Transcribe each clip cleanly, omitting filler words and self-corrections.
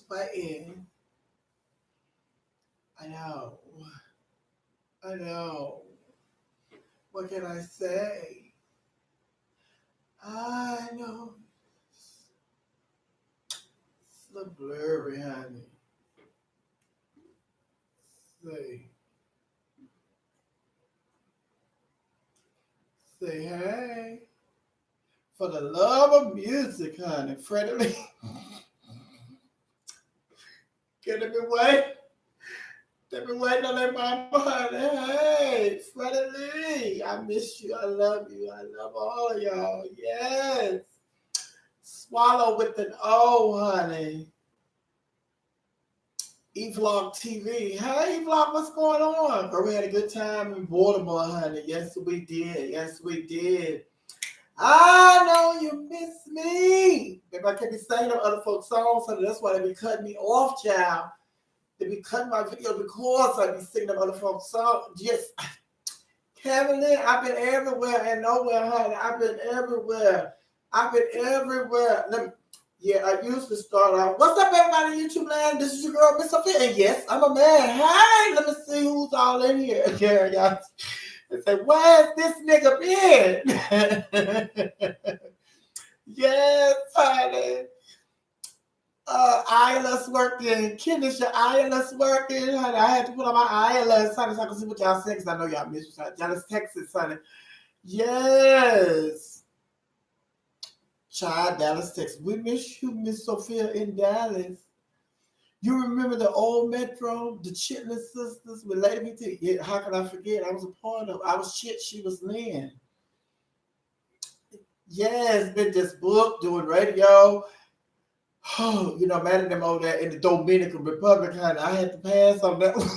sweating. I know. I know. What can I say? I know. It's a little blurry, honey. Say, say hey. For the love of music, honey. Freddie Lee. Can it be wait? They've been waiting on their mama, honey. Hey, Freddie Lee. I miss you. I love you. I love all of y'all. Yes. Swallow with an O, honey. E-Vlog TV. Hey, E-Vlog, what's going on? Girl, we had a good time in Baltimore, honey. Yes, we did. Yes, we did. I know you miss me. If I can't be singing them other folks' songs, honey, that's why they be cutting me off, child. They be cutting my video because I be singing them other folks' songs. Yes. Kevin Lynn, I've been everywhere and nowhere, honey. I've been everywhere. I've been everywhere. Yeah, I used to start out. What's up, everybody in YouTube land? This is your girl, Miss Sophia. And yes, I'm a man. Hey, let me see who's all in here. Yeah, y'all. They say, where's this nigga been? Yes, honey. Eyeless working. Kenisha, eyeless working. Honey, I had to put on my eyeless, honey, so I can see what y'all say, because I know y'all miss me. Dallas, Texas, honey. Yes. Child, Dallas, Texas. We miss you, Miss Sophia in Dallas. You remember the old Metro, the Chitlin sisters with Lady BT? Yeah, how can I forget? I was a part of. I was Chit, she was Lynn. Yes, been just booked, doing radio. Oh, you know, man, them over there in the Dominican Republic, honey. I had to pass on that one.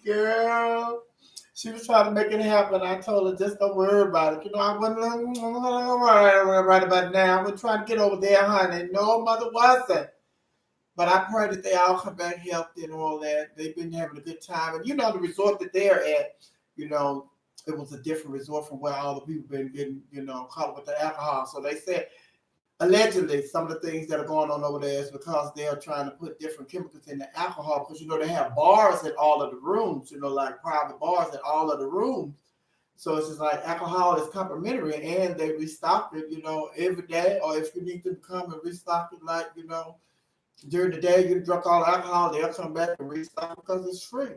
Girl. She was trying to make it happen. I told her, just don't worry about it. You know, I wasn't right about it now. I was trying to get over there, honey. No, mother wasn't. But I pray that they all come back healthy and all that. They've been having a good time. And you know, the resort that they're at, you know, it was a different resort from where all the people been getting, you know, caught with the alcohol. So they said, allegedly, some of the things that are going on over there is because they're trying to put different chemicals in the alcohol, because you know they have bars in all of the rooms, you know, like private bars in all of the rooms. So it's just like alcohol is complimentary, and they restock it, you know, every day. Or if you need to come and restock it, like, you know, during the day you drunk all the alcohol, they'll come back and restock because it's free.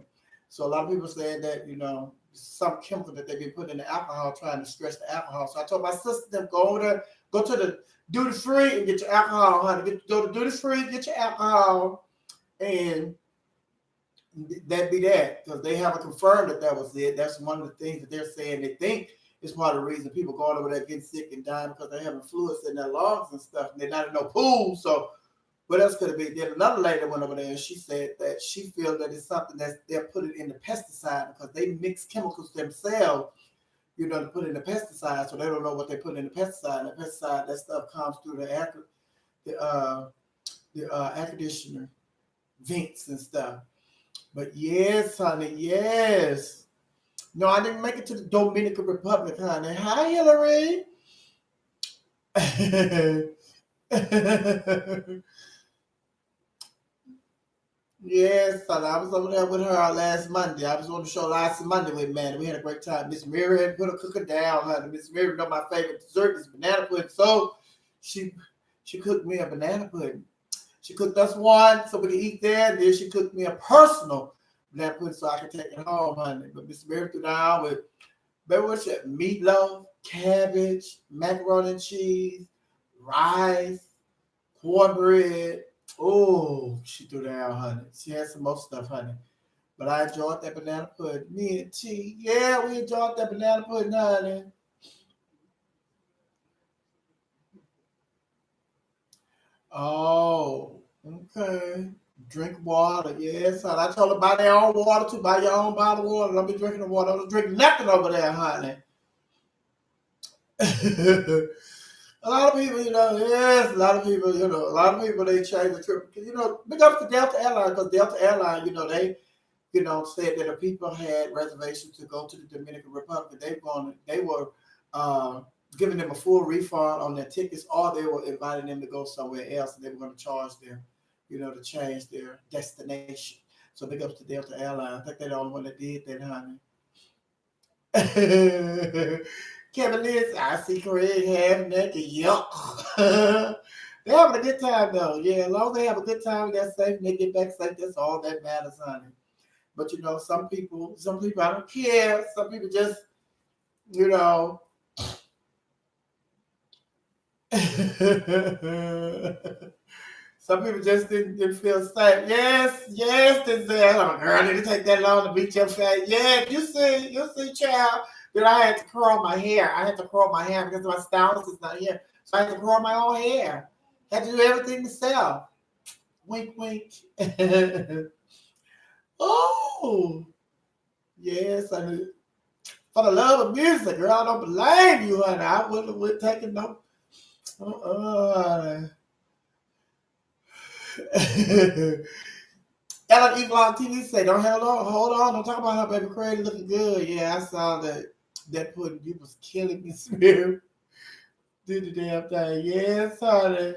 So a lot of people saying that, you know, some chemical that they've been putting in the alcohol, trying to stretch the alcohol. So I told my sister them, go over there, go to the duty free and get your alcohol, honey. Go to duty free, get your alcohol, and that be that. Because they haven't confirmed that was it. That's one of the things that they're saying. They think is part of the reason people going over there getting sick and dying, because they're having fluids in their lungs and stuff, and they're not in no pool. So what else could it be? Then another lady went over there and she said that she feels that it's something that they're putting in the pesticide, because they mix chemicals themselves, you know, to put in the pesticide, so they don't know what they put in the pesticide. And the pesticide, that stuff comes through the air conditioner vents and stuff. But yes, honey, yes. No, I didn't make it to the Dominican Republic, honey. Hi, Hillary. Yes, honey, I was over there with her last Monday. I was on the show last Monday with man. We had a great time. Miss Mary had put a cooker down, honey. Miss Mary know my favorite dessert is banana pudding. So she she cooked me a banana pudding. She cooked us one so we could eat there. And then she cooked me a personal banana pudding so I could take it home, honey. But Miss Mary threw down with, remember what she had? Meatloaf, cabbage, macaroni and cheese, rice, cornbread. Oh, she threw down, honey. She had some more stuff, honey. But I enjoyed that banana pudding. Me and T, yeah, we enjoyed that banana pudding, honey. Oh, okay. Drink water, yes, honey. I told her buy their own water too. Buy your own bottle of water. Don't be drinking the water. Don't drink nothing over there, honey. A lot of people, you know, yes, a lot of people, you know, a lot of people they change the trip. You know, big up to Delta Airlines, because Delta Airlines, you know, they, you know, said that if people had reservations to go to the Dominican Republic, they were giving them a full refund on their tickets, or they were inviting them to go somewhere else, and they were going to charge them, to change their destination. So big ups to Delta Airlines. I think they're the only one that did that, honey. Kevin Lewis, I see Craig half naked. Yuck. They're having a good time though. Yeah, as long as they have a good time, they're safe, and they get back safe. That's all that matters, honey. But some people I don't care. Some people just, you know. Some people just didn't feel safe. Yes, this girl didn't take that long to beat your face. Yeah, you see, child. Then I had to curl my hair. I had to curl my hair because my stylist is not here. So I had to curl my own hair. Had to do everything myself. Wink, wink. Oh, yes, I do. For the love of music, girl, I don't blame you, honey. I wouldn't have taken no. Ellen Evil on TV say, "Don't hold on, don't talk about her baby Craig looking good." Yeah, I saw that pudding. You was killing me, Spirit. Do the damn thing. Yes, honey.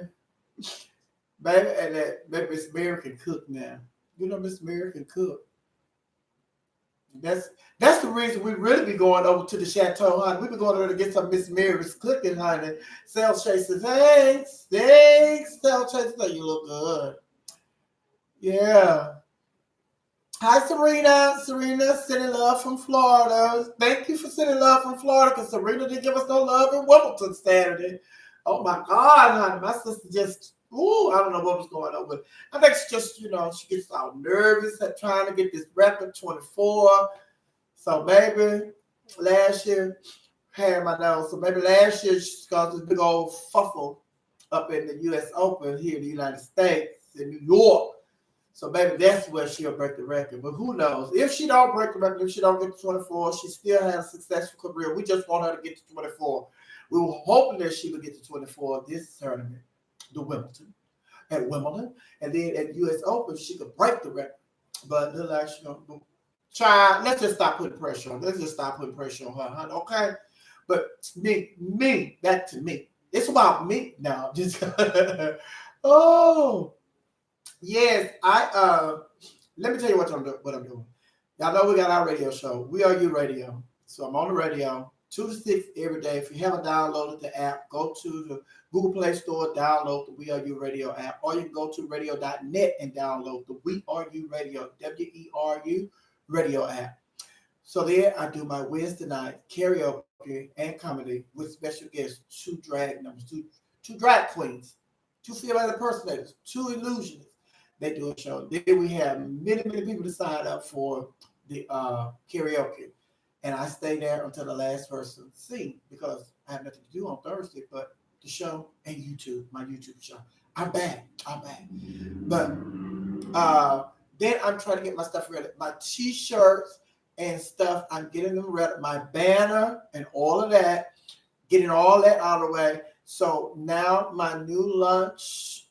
Baby, and that baby Miss Mary can cook now. Miss Mary can cook. That's the reason we really be going over to the chateau, honey. We be going over to get some Miss Mary's cooking, honey. Sales Chase says, thanks. Sales Chase says, you look good. Yeah. Hi, Serena. Serena, sending love from Florida. Thank you for sending love from Florida, because Serena didn't give us no love in Wimbledon Saturday. Oh, my God, honey. My sister just, I don't know what was going on with. I think she just, she gets all nervous at trying to get this record, 24. So maybe last year, hair in my nose. So maybe last year she caused this big old fuffle up in the U.S. Open here in the United States, in New York. So maybe that's where she'll break the record. But who knows? If she don't break the record, if she don't get to 24, she still has a successful career. We just want her to get to 24. We were hoping that she would get to 24 this tournament, at Wimbledon. And then at U.S. Open, she could break the record. But it look like she's going to try. Let's just stop putting pressure on her. Let's just stop putting pressure on her, honey, okay? But me, back to me. It's about me now. Just oh. Yes, let me tell you what I'm doing. Y'all know we got our radio show. We Are You Radio. So I'm on the radio 2 to 6 every day. If you haven't downloaded the app, go to the Google Play Store, download the We Are You Radio app, or you can go to radio.net and download the We Are You Radio, WERU radio app. So there I do my Wednesday night karaoke and comedy with special guests, two drag queens, 2 female impersonators, 2 illusionists. They do a show. Then we have many people to sign up for the karaoke. And I stay there until the last person sings, because I have nothing to do on Thursday but the show and YouTube, my YouTube show. I'm back. But then I'm trying to get my stuff ready. My T-shirts and stuff, I'm getting them ready. My banner and all of that, getting all that out of the way. So now my new lunch,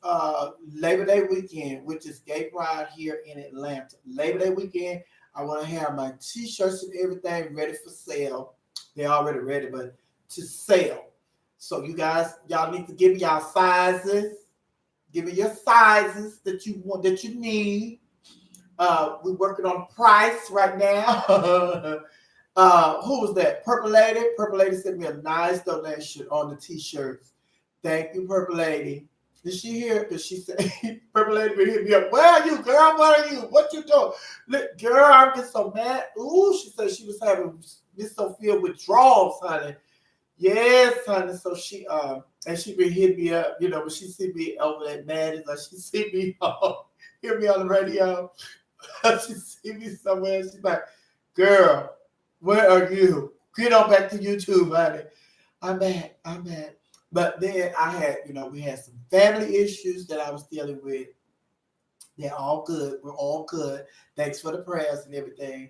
Labor Day weekend, which is Gay Pride here in Atlanta. Labor Day weekend, I want to have my T-shirts and everything ready for sale. They're already ready, but to sell. So y'all need to give me y'all sizes. Give me your sizes that you want, that you need. We're working on price right now. Who was that? Purple Lady. Purple Lady sent me a nice donation on the T-shirts. Thank you, Purple Lady. Did she hear? Did she say, Purple Lady hit me up? Where are you, girl? What are you? What you doing? Look, girl, I'm just so mad. Ooh, she said she was having Miss Sophia withdrawals, honey. Yes, honey. So she and she been hitting me up, when she see me over that mad, like she see me hear me on the radio. She see me somewhere. She's like, girl, where are you? Get on back to YouTube, honey. I'm back. But then I had, we had some family issues that I was dealing with. They're all good. We're all good. Thanks for the prayers and everything.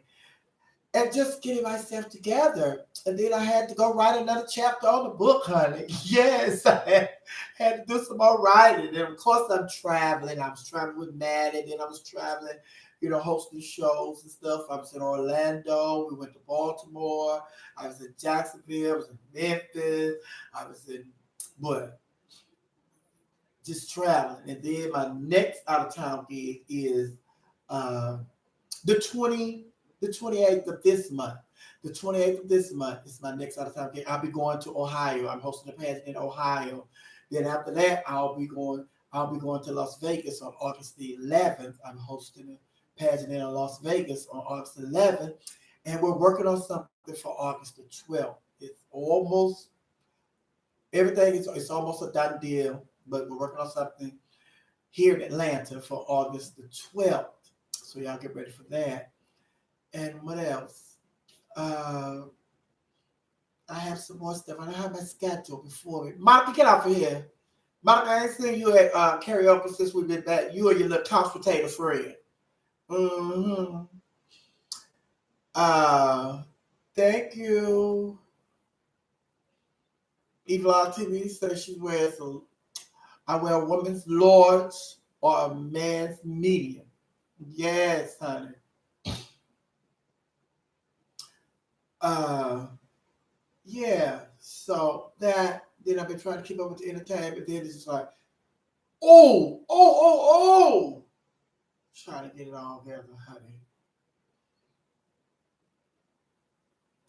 And just getting myself together. And then I had to go write another chapter on the book, honey. Yes, I had to do some more writing. And of course, I'm traveling. I was traveling with Maddie. Then I was traveling hosting shows and stuff. I was in Orlando. We went to Baltimore. I was in Jacksonville. I was in Memphis. I was in what? Just traveling. And then my next out of town gig is uh, the 28th of this month. The 28th of this month is my next out of town gig. I'll be going to Ohio. I'm hosting a pageant in Ohio. Then after that, I'll be going to Las Vegas on August the 11th. I'm hosting a pageant in Las Vegas on August 11th, and we're working on something for August the 12th. It's almost everything is it's almost a done deal, but we're working on something here in Atlanta for August the 12th. So y'all get ready for that. And what else? Uh, I have some more stuff. I don't have my schedule before me. Monica, get out of here. Monica, I ain't seen you at karaoke since we've been back. You and your little couch potato friend. Mm-hmm. Thank you. Evil TV says she wears I wear a woman's large or a man's medium. Yes, honey. Yeah. So then I've been trying to keep up with the entertainment. Then it's just like, oh. Trying to get it all together, honey.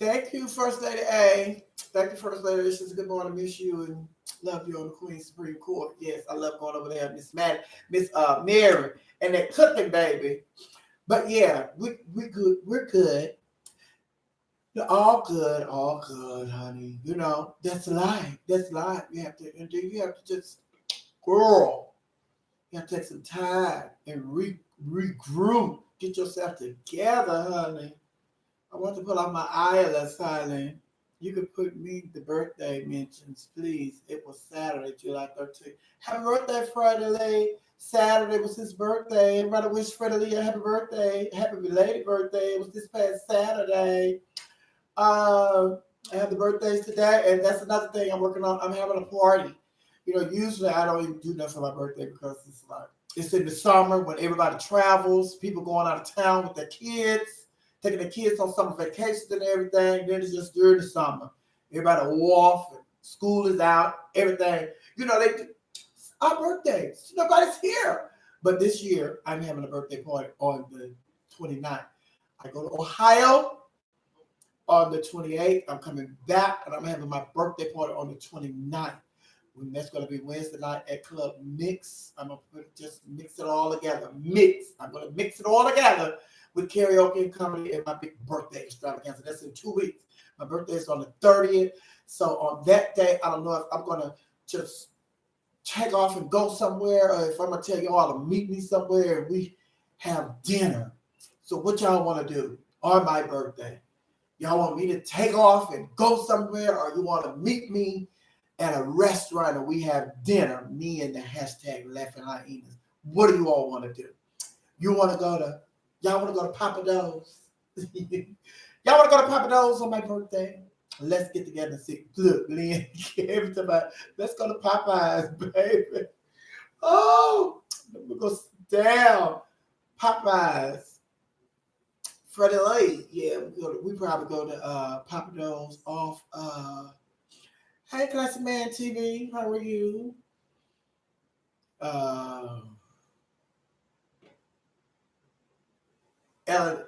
Thank you, First Lady A. Thank you, First Lady. It's just a good morning. Miss you and love you on the Queen's Supreme Court. Yes, I love going over there, Miss Mary, and that cooking baby. But yeah, we good. We're good. All good, honey. That's life. That's life. You have to just, girl, you have to take some time and regroup. Get yourself together, honey. I want to pull out my eyelash, honey. You could put me the birthday mentions, please. It was Saturday, July 13th. Happy birthday, Freddie Lee. Saturday was his birthday. Everybody wish Freddie Lee a happy birthday. Happy belated birthday. It was this past Saturday. I have the birthdays today, and that's another thing I'm working on. I'm having a party. Usually I don't even do nothing for my birthday because it's in the summer when everybody travels, people going out of town with their kids, taking their kids on summer vacations and everything. Then it's just during the summer. Everybody off, and school is out, everything. Our birthdays. Nobody's here. But this year, I'm having a birthday party on the 29th. I go to Ohio on the 28th. I'm coming back, and I'm having my birthday party on the 29th. That's going to be Wednesday night at Club Mix. I'm going to just mix it all together. I'm going to mix it all together with karaoke and comedy and my big birthday extravaganza. That's in 2 weeks. My birthday is on the 30th. So on that day, I don't know if I'm going to just take off and go somewhere, or if I'm going to tell you all to meet me somewhere and we have dinner. So what y'all want to do on my birthday? Y'all want me to take off and go somewhere, or you want to meet me at a restaurant and we have dinner, me and the hashtag Laughing Hyenas? What do you all want to do? Y'all want to go to Papa Do's? Y'all want to go to Papa Do's on my birthday? Let's get together and see. Look, Lynn, every time let's go to Popeyes, baby. Oh, we go down. Popeyes. Freddie Lee. Yeah, we probably go to Papa Do's off Hey, Classy Man TV, how are you? Ellen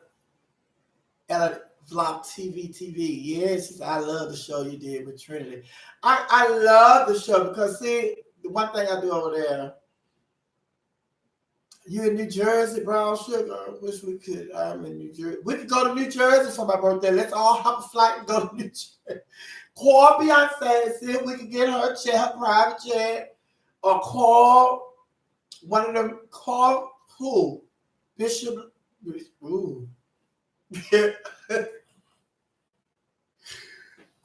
Vlog TV. Yes, I love the show you did with Trinity. I love the show because, see, the one thing I do over there, you in New Jersey, Brown Sugar. I wish we could. I'm in New Jersey. We could go to New Jersey for my birthday. Let's all hop a flight and go to New Jersey. Call Beyonce and see if we can get her her private jet, or call one of them. Call who? Bishop. Ooh.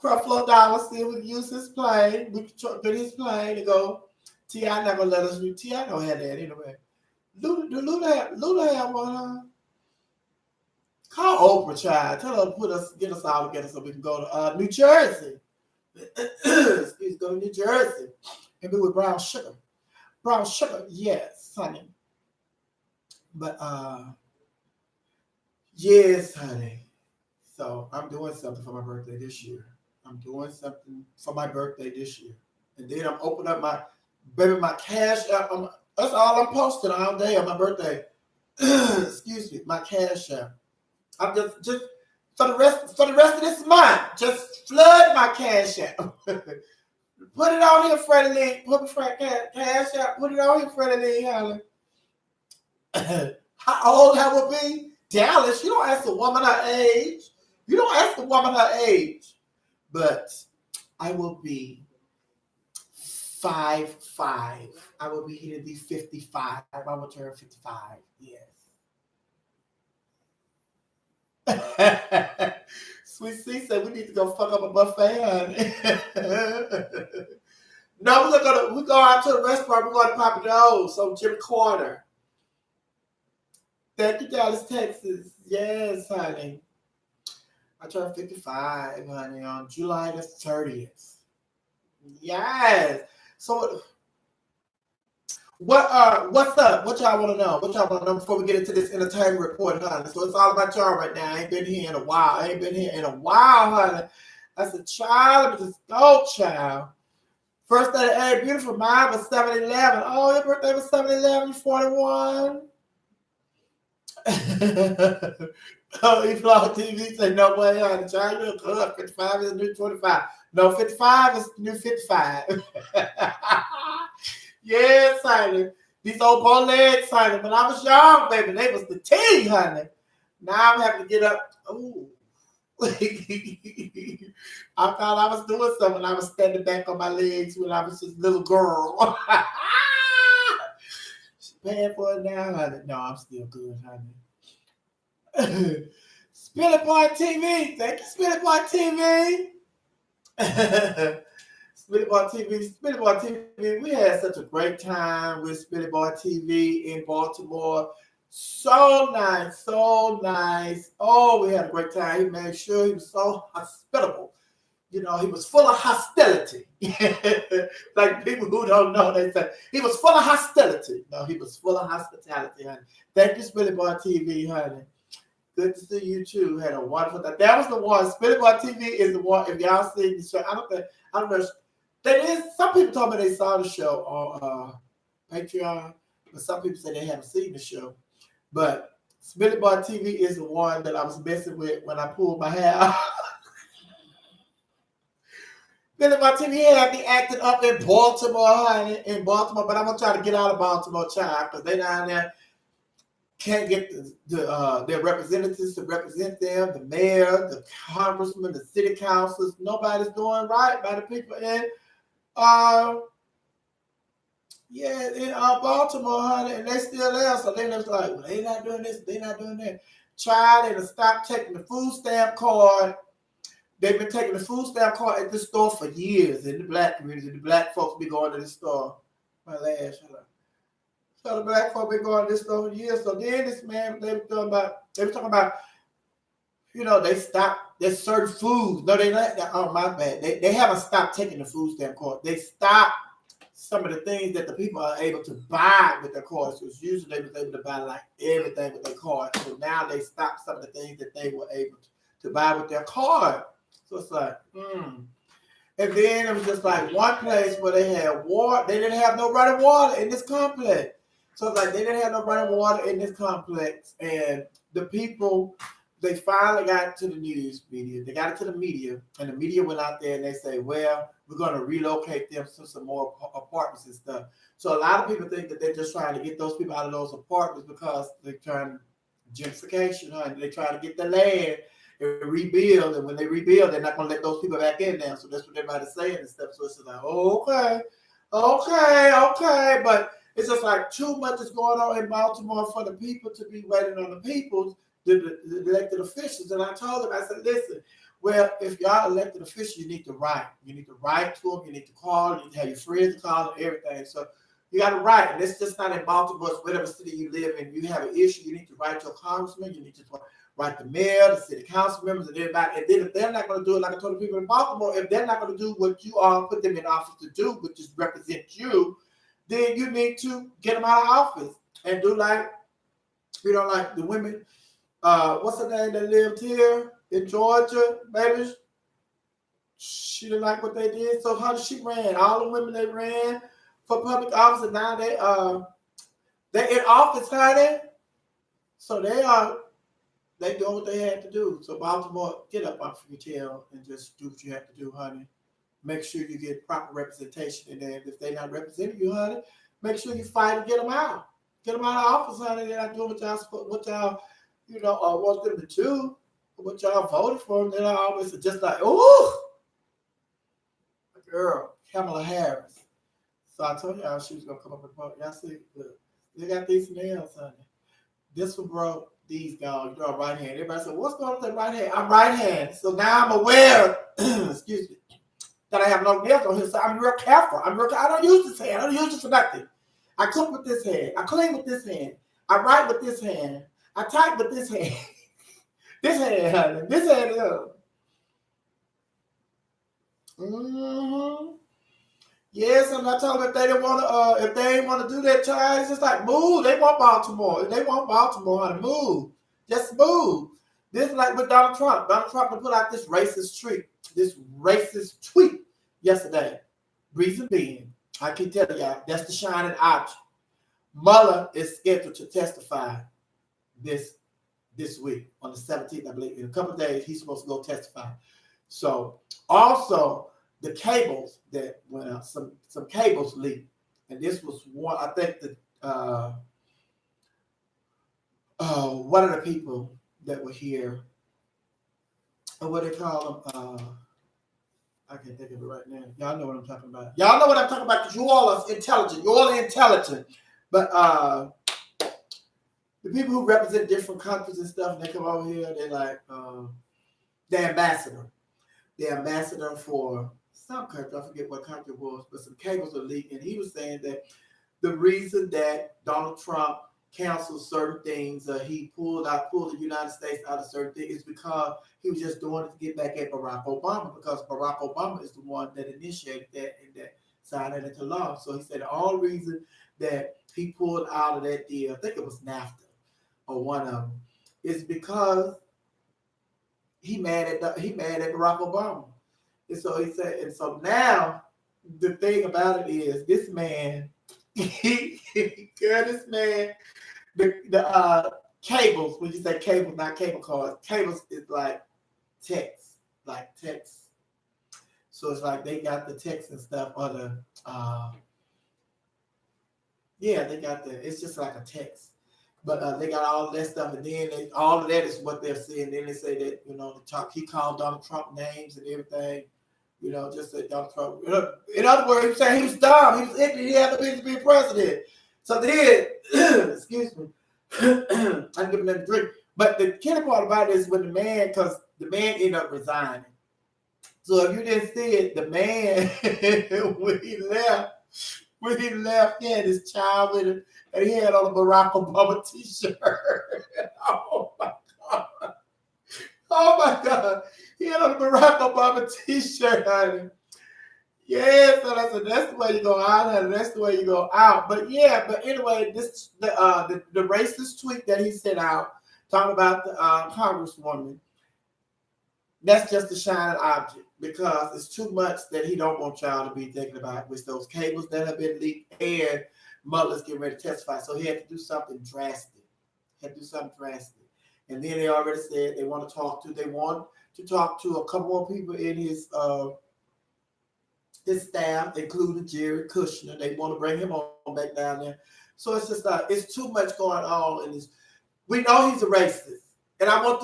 Creflo Dollar, see if we can use his plane. We can get his plane and go. T.I. not gonna let us do. T.I. don't have that anyway. Luda have one, huh? Call Oprah, child. Tell her to get us all together so we can go to New Jersey. Excuse, go to New Jersey and be with Brown Sugar. Brown Sugar, yes, honey. But Yes, honey. So I'm doing something for my birthday this year. I'm doing something for my birthday this year. And then I'm opening up my cash app. That's all I'm posting all day on my birthday. Excuse me, my cash app. I'm just for the rest of this month, just flood my cash app. Put it on here, Freddie Lee. Put my cash app. Put it on here, Freddie Lee, honey. How old I will be? Dallas, you don't ask a woman her age. You don't ask a woman her age. But I will be 5'5". I will be hitting the 55. I will turn 55. Yes. Sweet C said we need to go fuck up a buffet, honey. No, we go out to the restaurant. We're going to Papa Joe's on Jimmy Corner. Thank you, Dallas, Texas. Yes, honey. I turned 55, honey, on July the 30th. Yes. So what's up? What y'all want to know? What y'all want to know before we get into this entertainment report, honey? So it's all about y'all right now. I ain't been here in a while. Honey. I said, child, let me just go, child. First day, hey, beautiful. Mine was 7-11. Oh, your birthday was 7-11. You 41. Oh, he vlog TV said, no way, honey. Child, you're good. 55 is the new 25. No, 55 is the new 55. Yes, honey. These old bow legs, honey. When I was young, baby, they was the tea, honey. Now I'm having to get up. Ooh. I thought I was doing something. I was standing back on my legs when I was just a little girl. She's paying for it now, honey. No, I'm still good, honey. Spirit Boy TV. Thank you, Spirit Boy TV. Spirit Boy TV. We had such a great time with Spirit Boy TV in Baltimore. So nice. Oh, we had a great time. He made sure he was so hospitable. You know, he was full of hostility. Like people who don't know, they say he was full of hostility. No, he was full of hospitality, honey. Thank you, Spirit Boy TV, honey. Good to see you too. Had a wonderful time. That was the one. Spirit Boy TV is the one. If y'all see the show, I don't know. Some people told me they saw the show on Patreon, but some people say they haven't seen the show. But Spirit Boy TV is the one that I was messing with when I pulled my hair out. Spirit Boy TV had me acting up in Baltimore, honey, but I'm gonna try to get out of Baltimore, child, because they down there can't get their representatives to represent them, the mayor, the congressman, the city councils. Nobody's doing right by the people in Baltimore, honey, and they still there. So they just like, well, they not doing this, they not doing that. Child, they done stopped taking the food stamp card. They've been taking the food stamp card at the store for years in the black community. The black folks be going to the store. My last, so the black folk been going to this store for years. So then this man, they were talking about, they stopped. There's certain foods. No, they not. Oh, my bad. They haven't stopped taking the food stamp card. They stopped some of the things that the people are able to buy with their cards. So usually they was able to buy like everything with their card. So now they stopped some of the things that they were able to buy with their card. So it's like, And then it was just like one place where they had water. They didn't have no running water in this complex. So it's like they didn't have no running water in this complex. And the people, they finally got to the news media. They got it to the media. And the media went out there and they say, well, we're going to relocate them to some more apartments and stuff. So a lot of people think that they're just trying to get those people out of those apartments because they're trying gentrification, and they're trying to get the land and rebuild. And when they rebuild, they're not going to let those people back in now. So that's what everybody's saying and stuff. So it's like, okay. But it's just like too much is going on in Baltimore for the people to be waiting on the people, the elected officials. And I told them, I said, listen, well, if y'all elected officials, you need to write. You need to write to them. You need to call. You need to have your friends call and everything. So you got to write. And it's just not in Baltimore. It's whatever city you live in. You have an issue. You need to write to a congressman. You need to write the mayor, the city council members, and everybody. And then if they're not going to do it, like I told the people in Baltimore, if they're not going to do what you all put them in office to do, which is represent you, then you need to get them out of office and do like the women what's her name that lived here in Georgia? Maybe she didn't like what they did. So how she ran? All the women they ran for public office, and now they in office, honey. So they doing what they had to do. So Baltimore, get up off your tail and just do what you have to do, honey. Make sure you get proper representation in there. If they're not representing you, honey, make sure you fight and get them out. Get them out of office, honey. They're not doing what y'all want them to do. What y'all voted for them. They're always just like, ooh, girl, Kamala Harris. So I told y'all she was gonna come up with vote. Y'all see, look, they got these nails, honey. This one broke. These gone. You're right hand. Everybody said, "What's going on with that right hand?" I'm right hand. So now I'm aware. Excuse me. That I have no nails on here, so I'm real careful. I don't use this hand. I don't use this for nothing. I cook with this hand. I clean with this hand. I write with this hand. I type with this hand. This hand, honey. This hand is. Mm-hmm. Yes, and I told them if they didn't want to, if they ain't want to do that, child, it's just like move. They want Baltimore. They want Baltimore, honey. Move. Just move. This is like with Donald Trump. Donald Trump put out this racist tweet yesterday. Reason being, I can tell y'all, that's the shining object. Mueller is scheduled to testify this week on the 17th, I believe. In a couple of days, he's supposed to go testify. So also the cables that went out, some cables leaked, and this was one. I think that one of the people that were here, what they call them. I can't think of it right now. Y'all know what I'm talking about. Y'all know what I'm talking about because you all are intelligent. You all are intelligent. But the people who represent different countries and stuff, and they come over here, they're like the ambassador. The ambassador for some country, I forget what country it was, but some cables are leaked. And he was saying that the reason that Donald Trump canceled certain things, he pulled the United States out of certain things, is because he was just doing it to get back at Barack Obama, because Barack Obama is the one that initiated that and that signed it into law. So he said the only reason that he pulled out of that deal, I think it was NAFTA or one of them, is because he mad at Barack Obama. And so he said, and so now the thing about it is this man, this man, the cables, when you say cables, not cable cars, cables is like text. So it's like they got the text and stuff on the they got it's just like a text. But they got all that stuff, and then all of that is what they're saying. Then they say that, he called Donald Trump names and everything, just that Donald Trump. In other words, he was saying he was dumb, he was ignorant, he had no business being president. So then, excuse me, I'm giving them a drink. But the killer part about it is when because the man ended up resigning. So if you didn't see it, the man, when he left, he had his child with him, and he had on a Barack Obama t-shirt. Oh my God. Oh my God. He had on a Barack Obama t-shirt, honey. Yeah, so that's the way you go out, honey. That's the way you go out. But anyway, this the racist tweet that he sent out talking about the Congresswoman, that's just a shining object, because it's too much that he don't want y'all to be thinking about with those cables that have been leaked, and Mueller's getting ready to testify. So he had to do something drastic. And then they already said they want to talk to a couple more people in his staff, including Jared Kushner. They want to bring him on back down there. So it's just like, it's too much going on, and we know he's a racist. And I want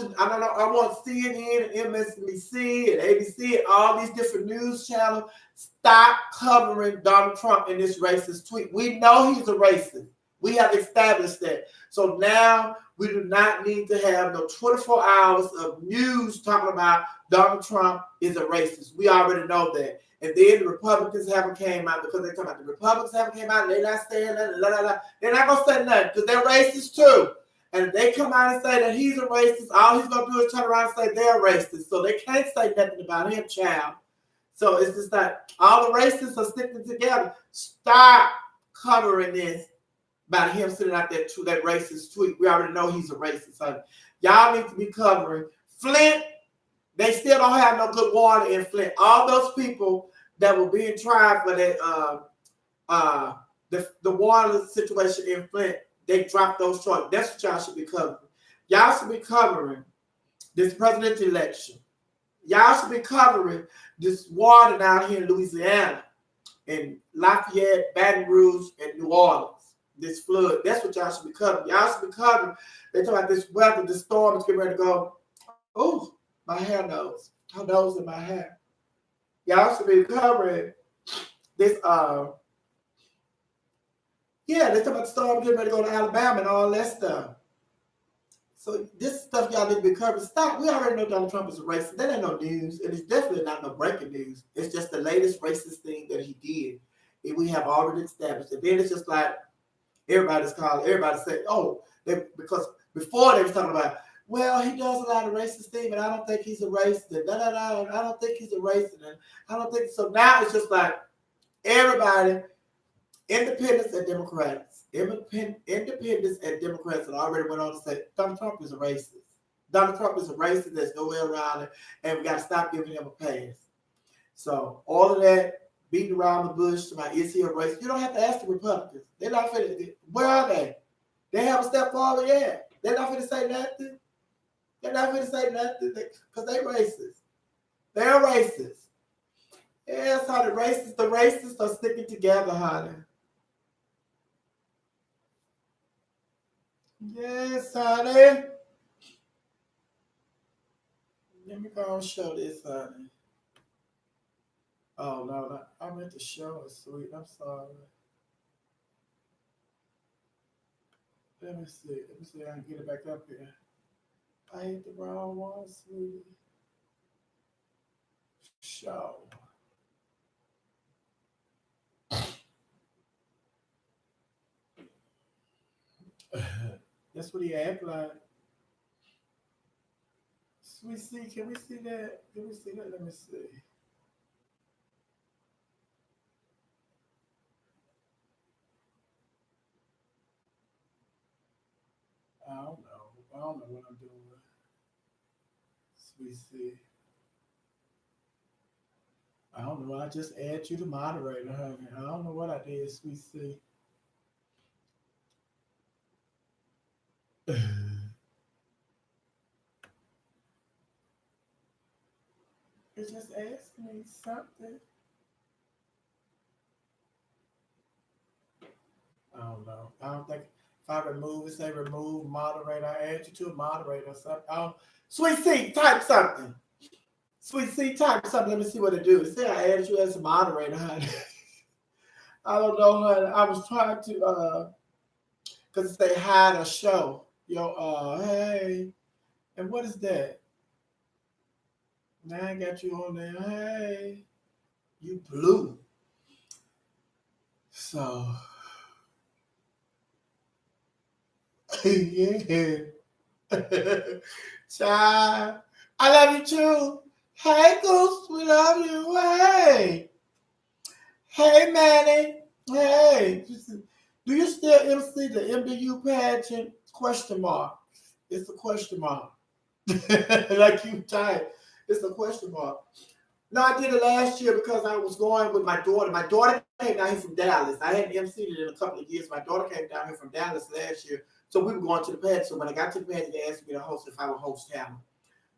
CNN and MSNBC and ABC and all these different news channels stop covering Donald Trump in this racist tweet. We know he's a racist. We have established that. So now we do not need to have no 24 hours of news talking about Donald Trump is a racist. We already know that. And then the Republicans haven't came out, because they're talking about the Republicans haven't came out and they're not saying nothing. They're not going to say nothing because they're racist too. And if they come out and say that he's a racist, all he's going to do is turn around and say they're racist. So they can't say nothing about him, child. So it's just like all the racists are sticking together. Stop covering this about him sending out that racist tweet. We already know he's a racist. So y'all need to be covering Flint. They still don't have no good water in Flint. All those people that were being tried for that the water situation in Flint, they dropped those charges. That's what y'all should be covering. Y'all should be covering this presidential election. Y'all should be covering this water down here in Louisiana, in Lafayette, Baton Rouge, and New Orleans. This flood. That's what y'all should be covering. Y'all should be covering. They talk about this weather, this storm is getting ready to go. Oh, my hair knows. Her nose in my hair. Y'all should be covering this. Yeah, they talk about the storm getting ready to go to Alabama and all that stuff. So this stuff y'all need to be covering. Stop. We already know Donald Trump is a racist. That ain't no news, and it's definitely not no breaking news. It's just the latest racist thing that he did, and we have already established. And then it's just like everybody's calling. Everybody say, "Oh," because before they was talking about, well, he does a lot of racist things, but I don't think he's a racist. And I don't think he's a racist. And I don't think so. Now it's just like everybody, independents and Democrats. Independents and Democrats had already went on to say Donald Trump is a racist. Donald Trump is a racist. There's no way around it, and we got to stop giving him a pass. So all of that beating around the bush about is he a racist? You don't have to ask the Republicans. They're not finna. Where are they? They haven't stepped forward yet. They're not finna say nothing. They're not finna say nothing because they racist. They're racist. Yes, honey. The racists are sticking together, honey. Yes, honey. Let me go and show this, honey. Oh, no, I meant to show it, sweet. I'm sorry. Let me see. If I can get it back up here. I hit the wrong one, sweetie. Show. That's what he act like. Sweet C, can we see that? Can we see that? Let me see. I don't know. I don't know what I'm doing. Sweet C. I don't know. I just add you to moderator, honey. I don't know what I did, Sweet C. It just asked me something. I don't know. I don't think if I remove it, say remove moderator, I add you to a moderator or something. Sweet C, type something. Sweet C, type something. Let me see what it do. Say I added you as a moderator, honey. I don't know, honey. I was trying to because they had a show. Hey. And what is that? Now I got you on there. Hey. You blue. So yeah. Child. I love you too. Hey Goose, we love you. Hey. Hey Manny. Hey. Do you still MC the MBU pageant? Question mark. It's a question mark. Like you type. It's a question mark. No, I did it last year because I was going with my daughter. My daughter came down here from Dallas. I hadn't MC'd it in a couple of years. My daughter came down here from Dallas last year. So we were going to the pageant. So when I got to the pageant, they asked me to host if I would host talent.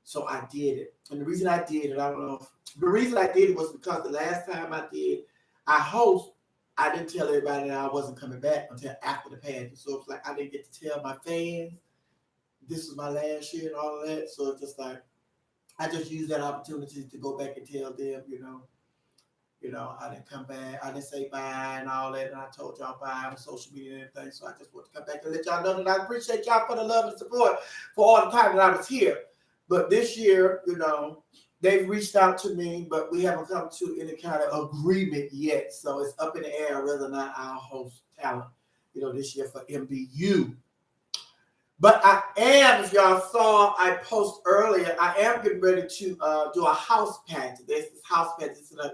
So I did it. And the reason I did it, I don't know. The reason I did it was because the last time I host, I didn't tell everybody that I wasn't coming back until after the pageant. So it's like I didn't get to tell my fans this was my last year and all of that. So it's just like I just used that opportunity to go back and tell them, I didn't come back. I didn't say bye and all that. And I told y'all bye on social media and everything. So I just want to come back and let y'all know that I appreciate y'all for the love and support for all the time that I was here. But this year, they've reached out to me, but we haven't come to any kind of agreement yet. So it's up in the air whether or not I'll host talent, this year for MBU. But I am, if y'all saw, I post earlier, I am getting ready to do a house pageant. There's this house pageant. It's a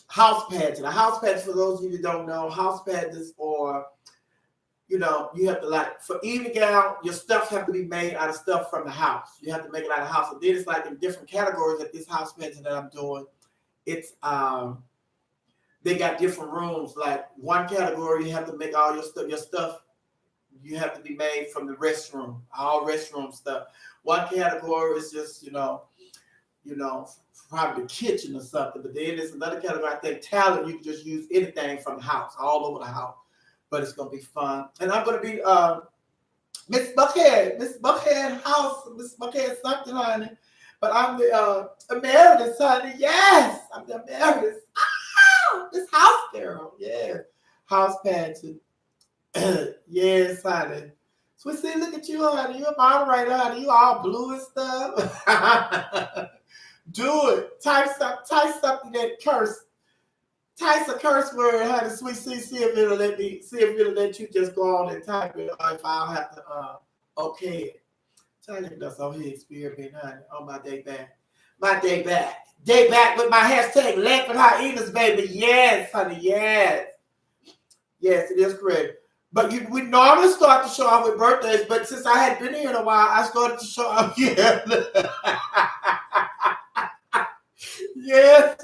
house pageant. A house pageant, for those of you that don't know, house pageants or, you have to like for evening gown, your stuff have to be made out of stuff from the house. You have to make it out of the house. And then it's like in different categories at this house painting that I'm doing. It's they got different rooms. Like one category, you have to make all your stuff. You have to be made from the restroom, all restroom stuff. One category is just probably the kitchen or something. But then there's another category. I think talent. You can just use anything from the house, all over the house. But it's gonna be fun. And I'm gonna be Miss Buckhead house, Miss Buckhead something, honey. But I'm the emeritus, honey. Yes, I'm the emeritus. This house girl, yeah. House pageant. Yes, honey. So see, look at you, honey. You're a moderator, honey. You all blue and stuff. Do it. Type something that curse. Type a curse word, honey. Sweet see if it'll let you just go on and type it, or if I'll have to okay it. Tell you that's on here experiment, honey. On my day back. My day back. Day back with my hashtag laughing hyenas, baby. Yes, honey, yes. Yes, it is correct. But we normally start the show off with birthdays, but since I had been here in a while, I started to show off. Yeah. Yes,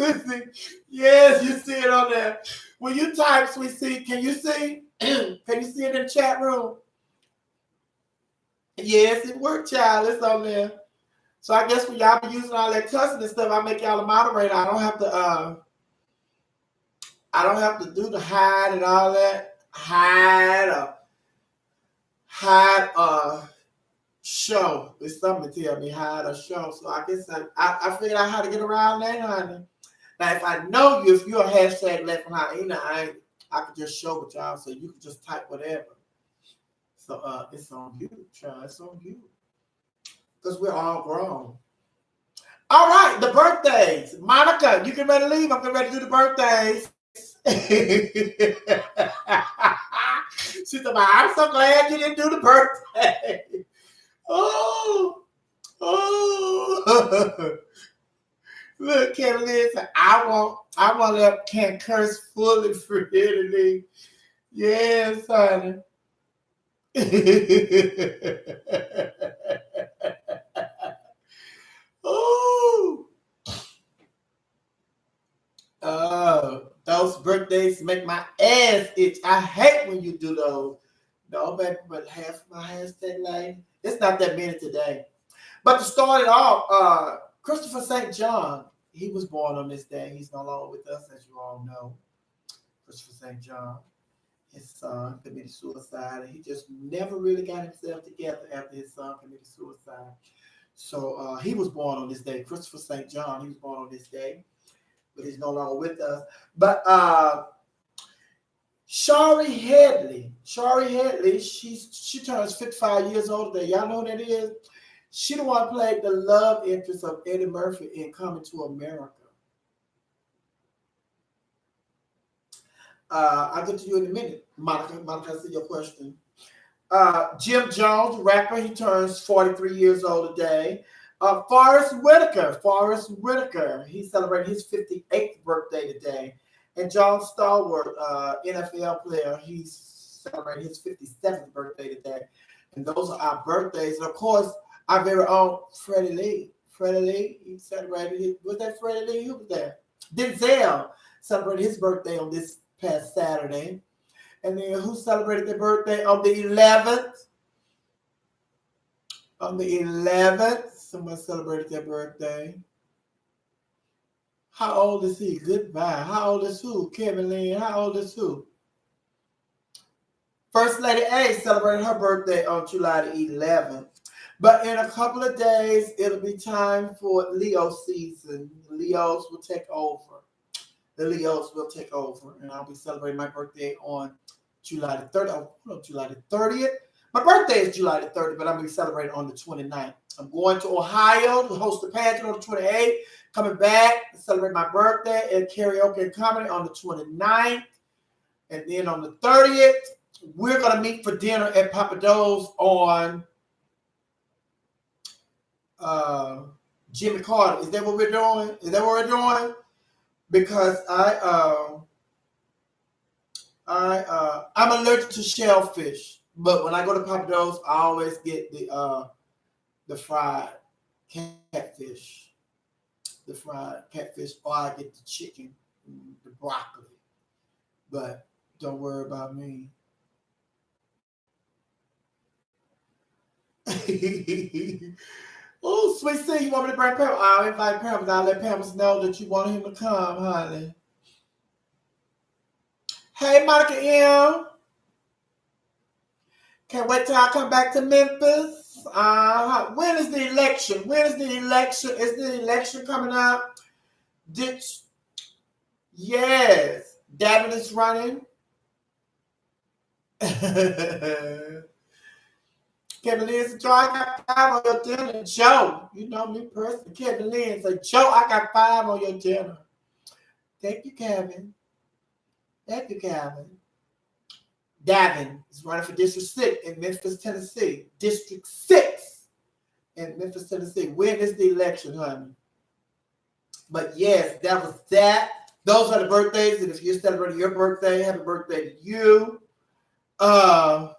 yes, you see it on there. When you type, Sweet C, can you see? Can you see it in the chat room? Yes, it worked, child. It's on there. So I guess when y'all be using all that cussing and stuff, I make y'all a moderator. I don't have to do the hide and all that. Hide show. It's something to tell me hide or show. So I guess I figured out how to get around that, honey. Now if I know you, if you're a hashtag left behind, I could just show with y'all, so you can just type whatever. So it's on you, child. It's on you. Because we're all grown. All right, the birthdays. Monica, you can ready to leave. I'm getting ready to do the birthdays. She said, I'm so glad you didn't do the birthday. Oh. Look, Kevin Lynn said, I want to can curse fully freely. Yes, honey. Those birthdays make my ass itch. I hate when you do those. No, baby, but half my hashtag lane. It's not that many today. But to start it off, Christopher St. John, he was born on this day. He's no longer with us, as you all know. Christopher St. John, his son committed suicide, and he just never really got himself together after his son committed suicide. So he was born on this day. Christopher St. John, he was born on this day, but he's no longer with us. But Shari Headley, she turns 55 years old today. Y'all know who that is? She the one played the love interest of Eddie Murphy in Coming to America. I'll get to you in a minute, Monica. Monica, I see your question. Jim Jones, rapper, he turns 43 years old today. Forrest Whitaker, he's celebrating his 58th birthday today. And John Stallworth, NFL player, he's celebrating his 57th birthday today. And those are our birthdays. And of course, our very own Freddie Lee. He celebrated was that Freddie Lee? Who was there? Denzel celebrated his birthday on this past Saturday. And then who celebrated their birthday on the 11th? On the 11th, someone celebrated their birthday. How old is he? Goodbye. How old is who? Kevin Lynn. How old is who? First Lady A celebrated her birthday on July the 11th. But in a couple of days, it'll be time for Leo season. The Leos will take over. And I'll be celebrating my birthday on July the 30th. July the 30th. My birthday is July the 30th, but I'm going to be celebrating on the 29th. I'm going to Ohio to host a pageant on the 28th. Coming back to celebrate my birthday at karaoke and comedy on the 29th. And then on the 30th, we're going to meet for dinner at Papa Do's on Jimmy Carter. Is that what we're doing? Because I'm allergic to shellfish. But when I go to Papa Do's, I always get the fried catfish. The fried catfish, or I get the chicken, the broccoli. But don't worry about me. Oh, sweet C, you want me to bring Pam? I'll invite Pam. I'll let Pam know that you want him to come, honey. Hey, Monica M. Can't wait till I come back to Memphis. When is the election? When is the election? Is the election coming up? Did Yes, Davin is running. Kevin Lynn said, Joe, I got 5 on your dinner. Joe, you know me personally. Kevin Lynn said, Joe, I got 5 on your dinner. Thank you, Kevin. Thank you, Kevin. Davin is running for District 6 in Memphis, Tennessee. District 6 in Memphis, Tennessee. When is the election, honey? But yes, that was that. Those are the birthdays. And if you're celebrating your birthday, happy birthday to you. Beyonce.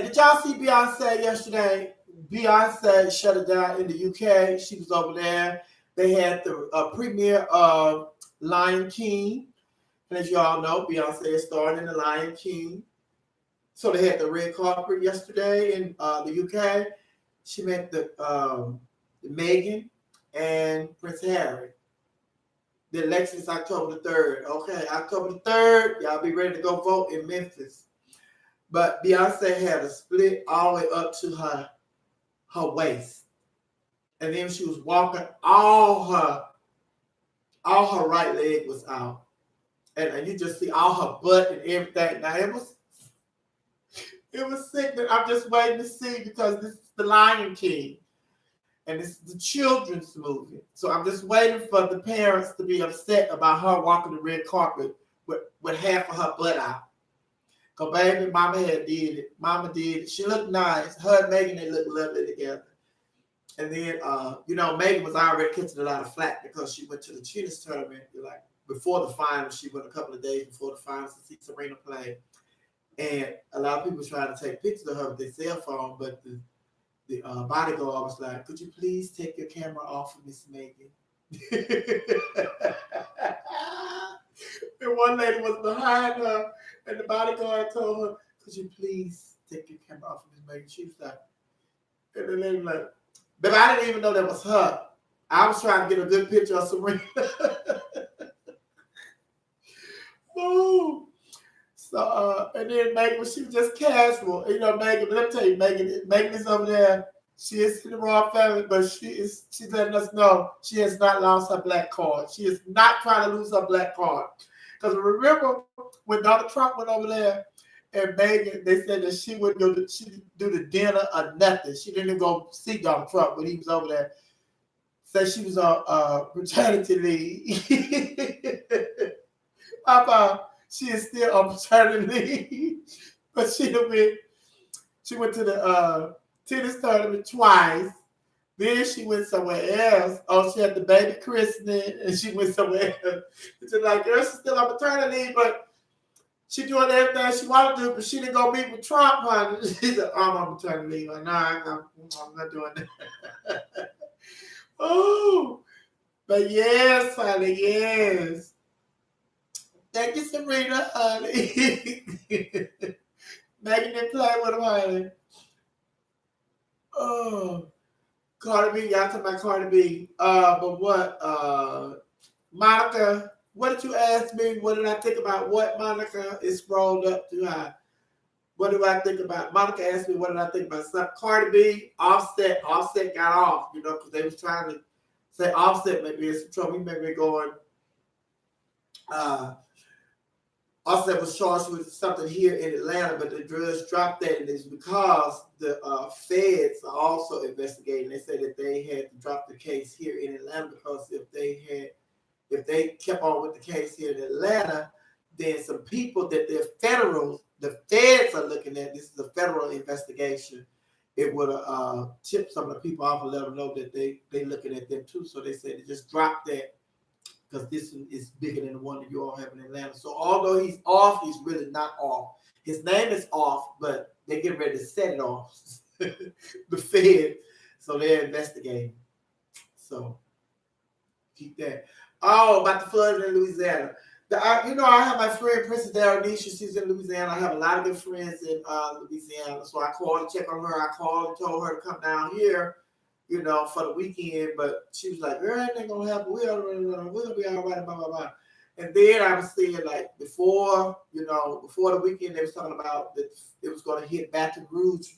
Did y'all see Beyonce yesterday? Beyonce shut it down in the UK. She was over there. They had the premiere of Lion King. And as you all know, Beyonce is starring in the Lion King. So they had the red carpet yesterday in the UK. She met the Meghan and Prince Harry. The election is October the 3rd. Okay, October the 3rd, y'all be ready to go vote in Memphis. But Beyonce had a split all the way up to her waist. And then she was walking, all her right leg was out. And you just see all her butt and everything. Now it was sickening. I'm just waiting to see because this is the Lion King. And this is the children's movie. So I'm just waiting for the parents to be upset about her walking the red carpet with half of her butt out. Because baby, Mama had did it. Mama did it. She looked nice. Her and Megan, they looked lovely together. And then, Megan was already catching a lot of flack because she went to the tennis tournament. Like before the finals, she went a couple of days before the finals to see Serena play. And a lot of people trying to take pictures of her with their cell phone, but the bodyguard was like, could you please take your camera off of Miss Megan? And one lady was behind her, and the bodyguard told her, could you please take your camera off of Miss Megan? She was like, and the lady was like, but I didn't even know that was her. I was trying to get a good picture of Serena. Ooh. So, and then Megan, she was just casual. Megan, let me tell you, Megan is over there. She is in the Royal family, but she's letting us know she has not lost her black card. She is not trying to lose her black card. Because remember when Donald Trump went over there and Megan, they said that she wouldn't do the dinner or nothing. She didn't even go see Donald Trump when he was over there. Said she was on paternity leave. Papa, she is still on paternity leave, but she went to the tennis tournament twice. Then she went somewhere else. Oh, she had the baby christening, and she went somewhere else. It's like, girl, she's still on paternity leave, but she doing everything she wanted to do, but she didn't go meet with Trump, honey. She said, I'm on maternity leave. Like, no, I'm not doing that. Oh, but yes, honey, yes. Thank you, Serena, honey. Megan didn't play with him, honey. Oh, Cardi B, y'all talking about Cardi B. But what, Monica, what did you ask me? What did I think about what, Monica? It scrolled up too high. What do I think about? Monica asked me, what did I think about something? Cardi B, Offset got off, because they was trying to say Offset may be in some trouble. He may be going, Offset was charged with something here in Atlanta, but the judge dropped that, and it's because the feds are also investigating. They say that they had to drop the case here in Atlanta because if they kept on with the case here in Atlanta, then some people that the feds are looking at, this is a federal investigation, it would have tipped some of the people off and let them know that they looking at them too. So they said they just dropped that because this one is bigger than the one that you all have in Atlanta. So although he's off, he's really not off. His name is off, but they get ready to set it off. The Fed, so they're investigating. So keep that. Oh, about the flooding in Louisiana. I have my friend Princess Darrenisha. She's in Louisiana. I have a lot of good friends in Louisiana. So I called to check on her. I called and told her to come down here, for the weekend. But she was like, girl, ain't going to happen. We're going to be all right, blah, blah, blah. And then I was saying, like, before the weekend, they was talking about that it was going to hit Baton Rouge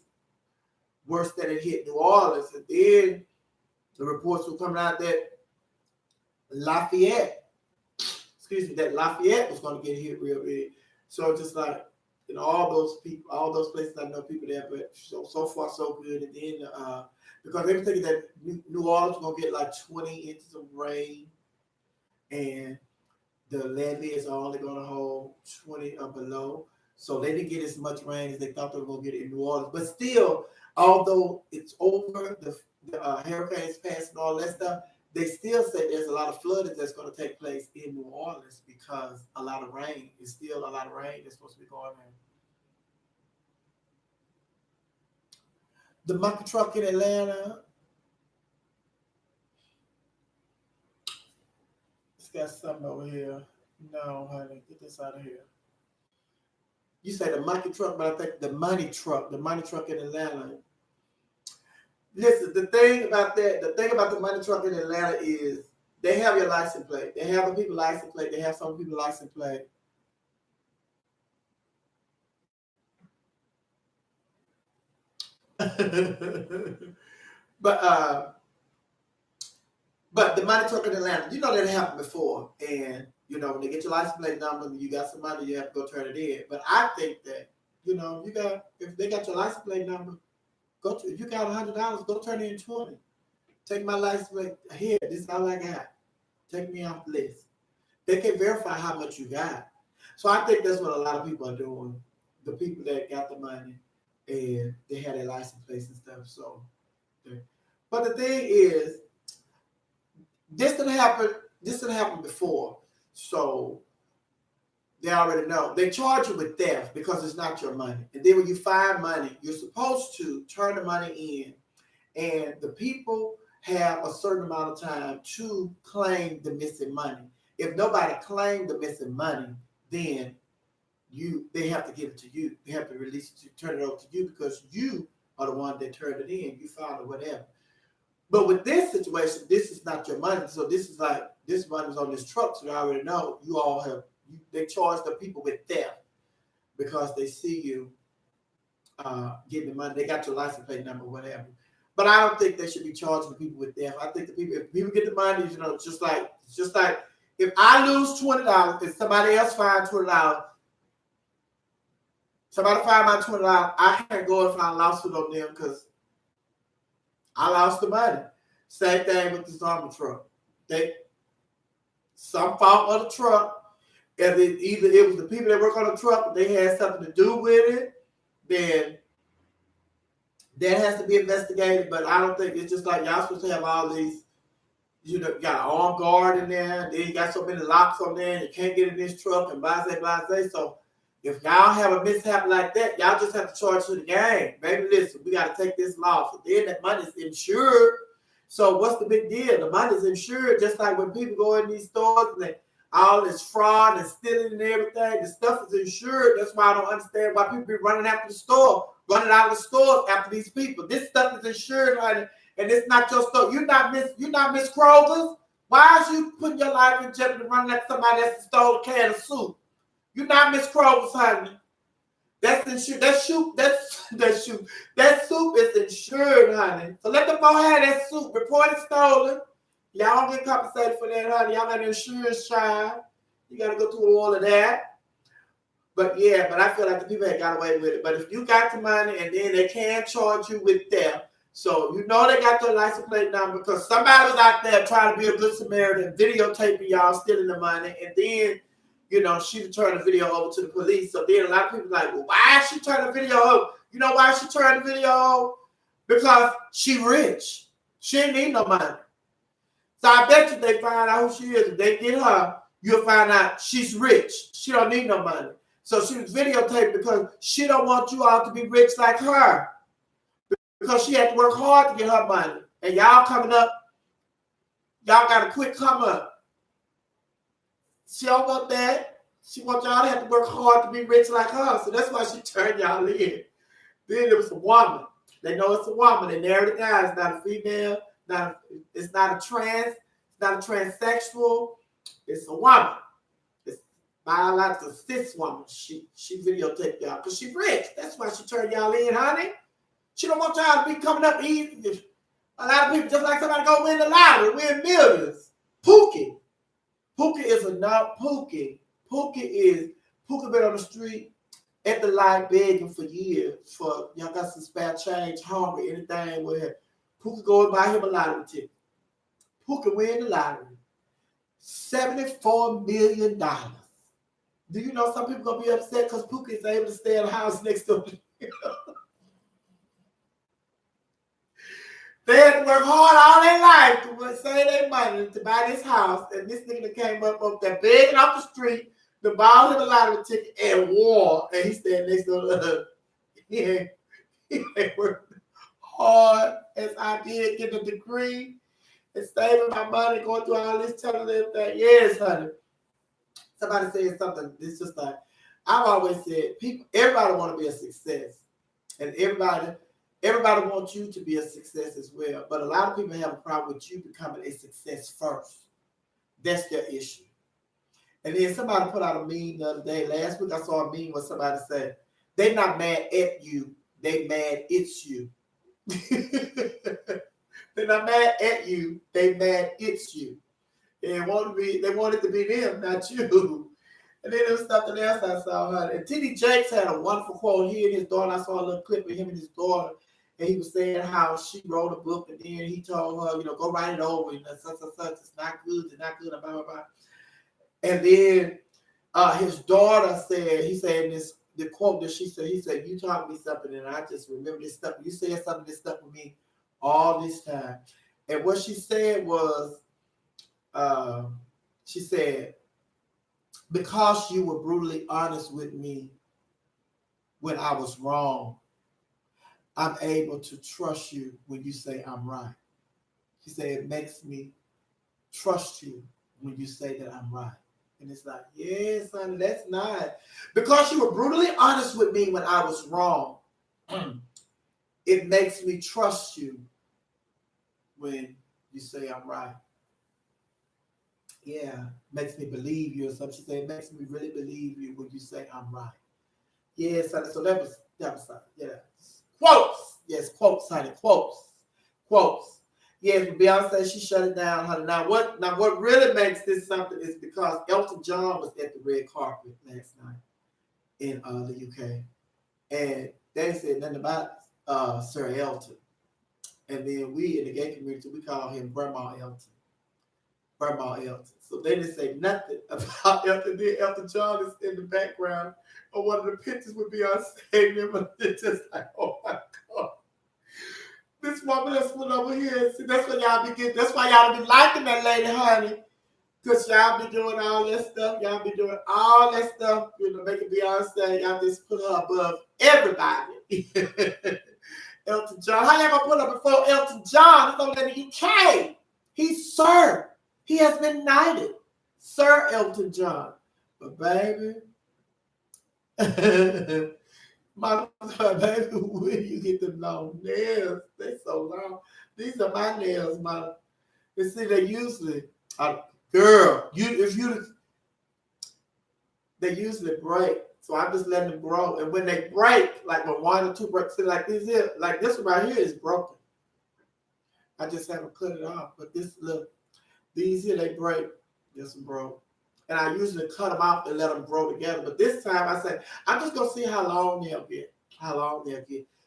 worse than it hit New Orleans. And then the reports were coming out that Lafayette was going to get hit real big. So just like, all those people, all those places, I know people there, but so far so good. And then because they were thinking that New Orleans was going to get like 20 inches of rain, and the levee is only going to hold 20 or below. So they didn't get as much rain as they thought they were going to get in New Orleans. But still, although it's over, the hurricanes passed and all that stuff, they still say there's a lot of flooding that's going to take place in New Orleans because a lot of rain. It's still a lot of rain that's supposed to be going on. The monkey truck in Atlanta. It's got something over here. No, honey, get this out of here. You say the monkey truck, but I think the money truck in Atlanta. Listen, the thing about the money truck in Atlanta is they have your license plate. They have the people license plate. They have some people license plate. But the money truck in Atlanta, that happened before. And, when they get your license plate number, you got some money, you have to go turn it in. But I think that, if they got your license plate number, if you got $100, go turn in 20. Take my license plate here. This is all I got. Take me off the list. They can verify how much you got. So I think that's what a lot of people are doing. The people that got the money and they had their license plates and stuff. So, but the thing is, this didn't happen before. So they already know. They charge you with theft because it's not your money. And then when you find money, you're supposed to turn the money in. And the people have a certain amount of time to claim the missing money. If nobody claimed the missing money, then they have to give it to you. They have to release it, turn it over to you because you are the one that turned it in. You found it, whatever. But with this situation, this is not your money. So this is like, this money's on this truck. So you already know they charge the people with theft because they see you getting the money. They got your license plate number, whatever. But I don't think they should be charging the people with theft. I think if people get the money, just like if I lose $20 and somebody else finds $20, somebody find my $20, I can't go and file a lawsuit on them because I lost the money. Same thing with the zombie truck. Some fault of the truck. If it was the people that work on the truck, they had something to do with it, then that has to be investigated. But I don't think it's just like y'all supposed to have all these, you got an armed guard in there, then you got so many locks on there, and you can't get in this truck and blase. So if y'all have a mishap like that, y'all just have to charge to the game. Baby, listen, we got to take this loss. Then that money's insured. So what's the big deal? The money's insured, just like when people go in these stores and all this fraud and stealing and everything, the stuff is insured. That's why I don't understand why people be running out of the stores after these people. This stuff is insured, honey, and it's not your store. You're not Miss Kroger's. Why is you putting your life in jeopardy running after somebody that's stole a can of soup? You're not Miss Kroger's, honey. That's insured. That soup is insured, honey. So let them go have that soup. Report it stolen. Y'all don't get compensated for that, honey. Y'all got an insurance child. You got to go through all of that. But I feel like the people had got away with it. But if you got the money and then they can charge you with theft, so they got their license plate number because somebody was out there trying to be a good Samaritan, videotaping y'all stealing the money, and then she turned the video over to the police. So then a lot of people are like, well, why she turn the video over? You know why she turned the video over? Because she rich. She ain't need no money. So I bet you they find out who she is. If they get her, you'll find out she's rich. She don't need no money. So she was videotaped because she don't want you all to be rich like her. Because she had to work hard to get her money. And y'all coming up, y'all got a quick come up. She don't want that. She wants y'all to have to work hard to be rich like her. So that's why she turned y'all in. Then it was a woman. They know it's a woman. They narrowed it down. It's not a female. It's not a trans. It's not a transsexual. It's a woman. It's biological cis woman. She videotaped y'all because she rich. That's why she turned y'all in, honey. She don't want y'all to be coming up easy. A lot of people just like somebody go win the lottery, win millions. Pookie is a not Pookie. Pookie been on the street at the light begging for years for y'all got some spare change, hungry, anything with him. Pookie go and buy him a lottery ticket. Pookie win the lottery. $74 million. Do you know some people gonna be upset because Pookie is able to stay in the house next to him? They had to work hard all their life to save their money to buy this house, and this nigga came up there begging off the street to buy him a lottery ticket and won. And he stayed next to her. He ain't worked hard as I did, get a degree and saving my money, going through all this, telling them that, yes, honey. Somebody said something. It's just like, I've always said, everybody want to be a success. And everybody wants you to be a success as well. But a lot of people have a problem with you becoming a success first. That's their issue. And then somebody put out a meme the other day. Last week I saw a meme where somebody said, they not mad at you. They mad it's you. They're not mad at you. They mad it's you. They want it to be them, not you. And then there was something else I saw. And T.D. Jakes had a wonderful quote. He and his daughter, I saw a little clip of him and his daughter. And he was saying how she wrote a book and then he told her, go write it over. And such, it's not good, blah, blah, blah. And then his daughter said, the quote that she said, he said, you taught me something and I just remember this stuff. You said something that stuck with me all this time. And what she said was, she said, because you were brutally honest with me when I was wrong, I'm able to trust you when you say I'm right. She said, it makes me trust you when you say that I'm right. And it's like, yes, honey, that's nice. Because you were brutally honest with me when I was wrong, it makes me trust you when you say I'm right. Yeah, makes me believe you or something. She said, it makes me really believe you when you say I'm right. Yes, honey, so that was yeah. Quotes. Yes, quotes, honey. Quotes. Yes, but Beyonce, she shut it down, honey. Now what really makes this something is because Elton John was at the red carpet last night in the UK. And they said nothing about Sir Elton. And then we in the gay community, we call him Grandma Elton. So they didn't say nothing about Elton. Then Elton John is in the background of one of the pictures with Beyonce. But it's just like, oh my God. This woman that's put over here. See, that's why y'all be liking that lady, honey. Because y'all be doing all that stuff. Y'all be doing all that stuff, making Beyonce. Y'all just put her above everybody. Elton John. How y'all gonna put her before Elton John? He's over there in the UK. He's Sir. He has been knighted. Sir Elton John. But baby, my baby, where do you get them long nails? They so long. These are my nails, mother. You see, they usually, they usually break. So I'm just letting them grow. And when they break, like when one or two breaks, see, like this here, like this one right here is broken. I just haven't cut it off. But these here, they break. This one broke. And I usually cut them off and let them grow together. But this time I said, I'm just going to see how long they'll get.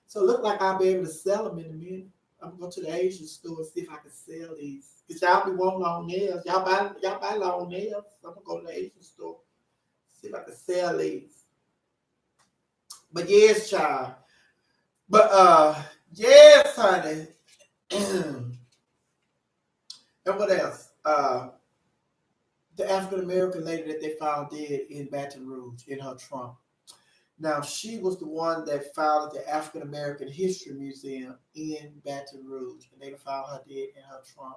So it look like I'll be able to sell them in a minute. I'm going to go to the Asian store and see if I can sell these. Because y'all be wanting long nails. Y'all buy long nails. So I'm going to go to the Asian store. See if I can sell these. But yes, child. But yes, honey. And what else? uh, the African American lady that they found dead in Baton Rouge in her trunk. Now, she was the one that founded the African American History Museum in Baton Rouge, and they found her dead in her trunk.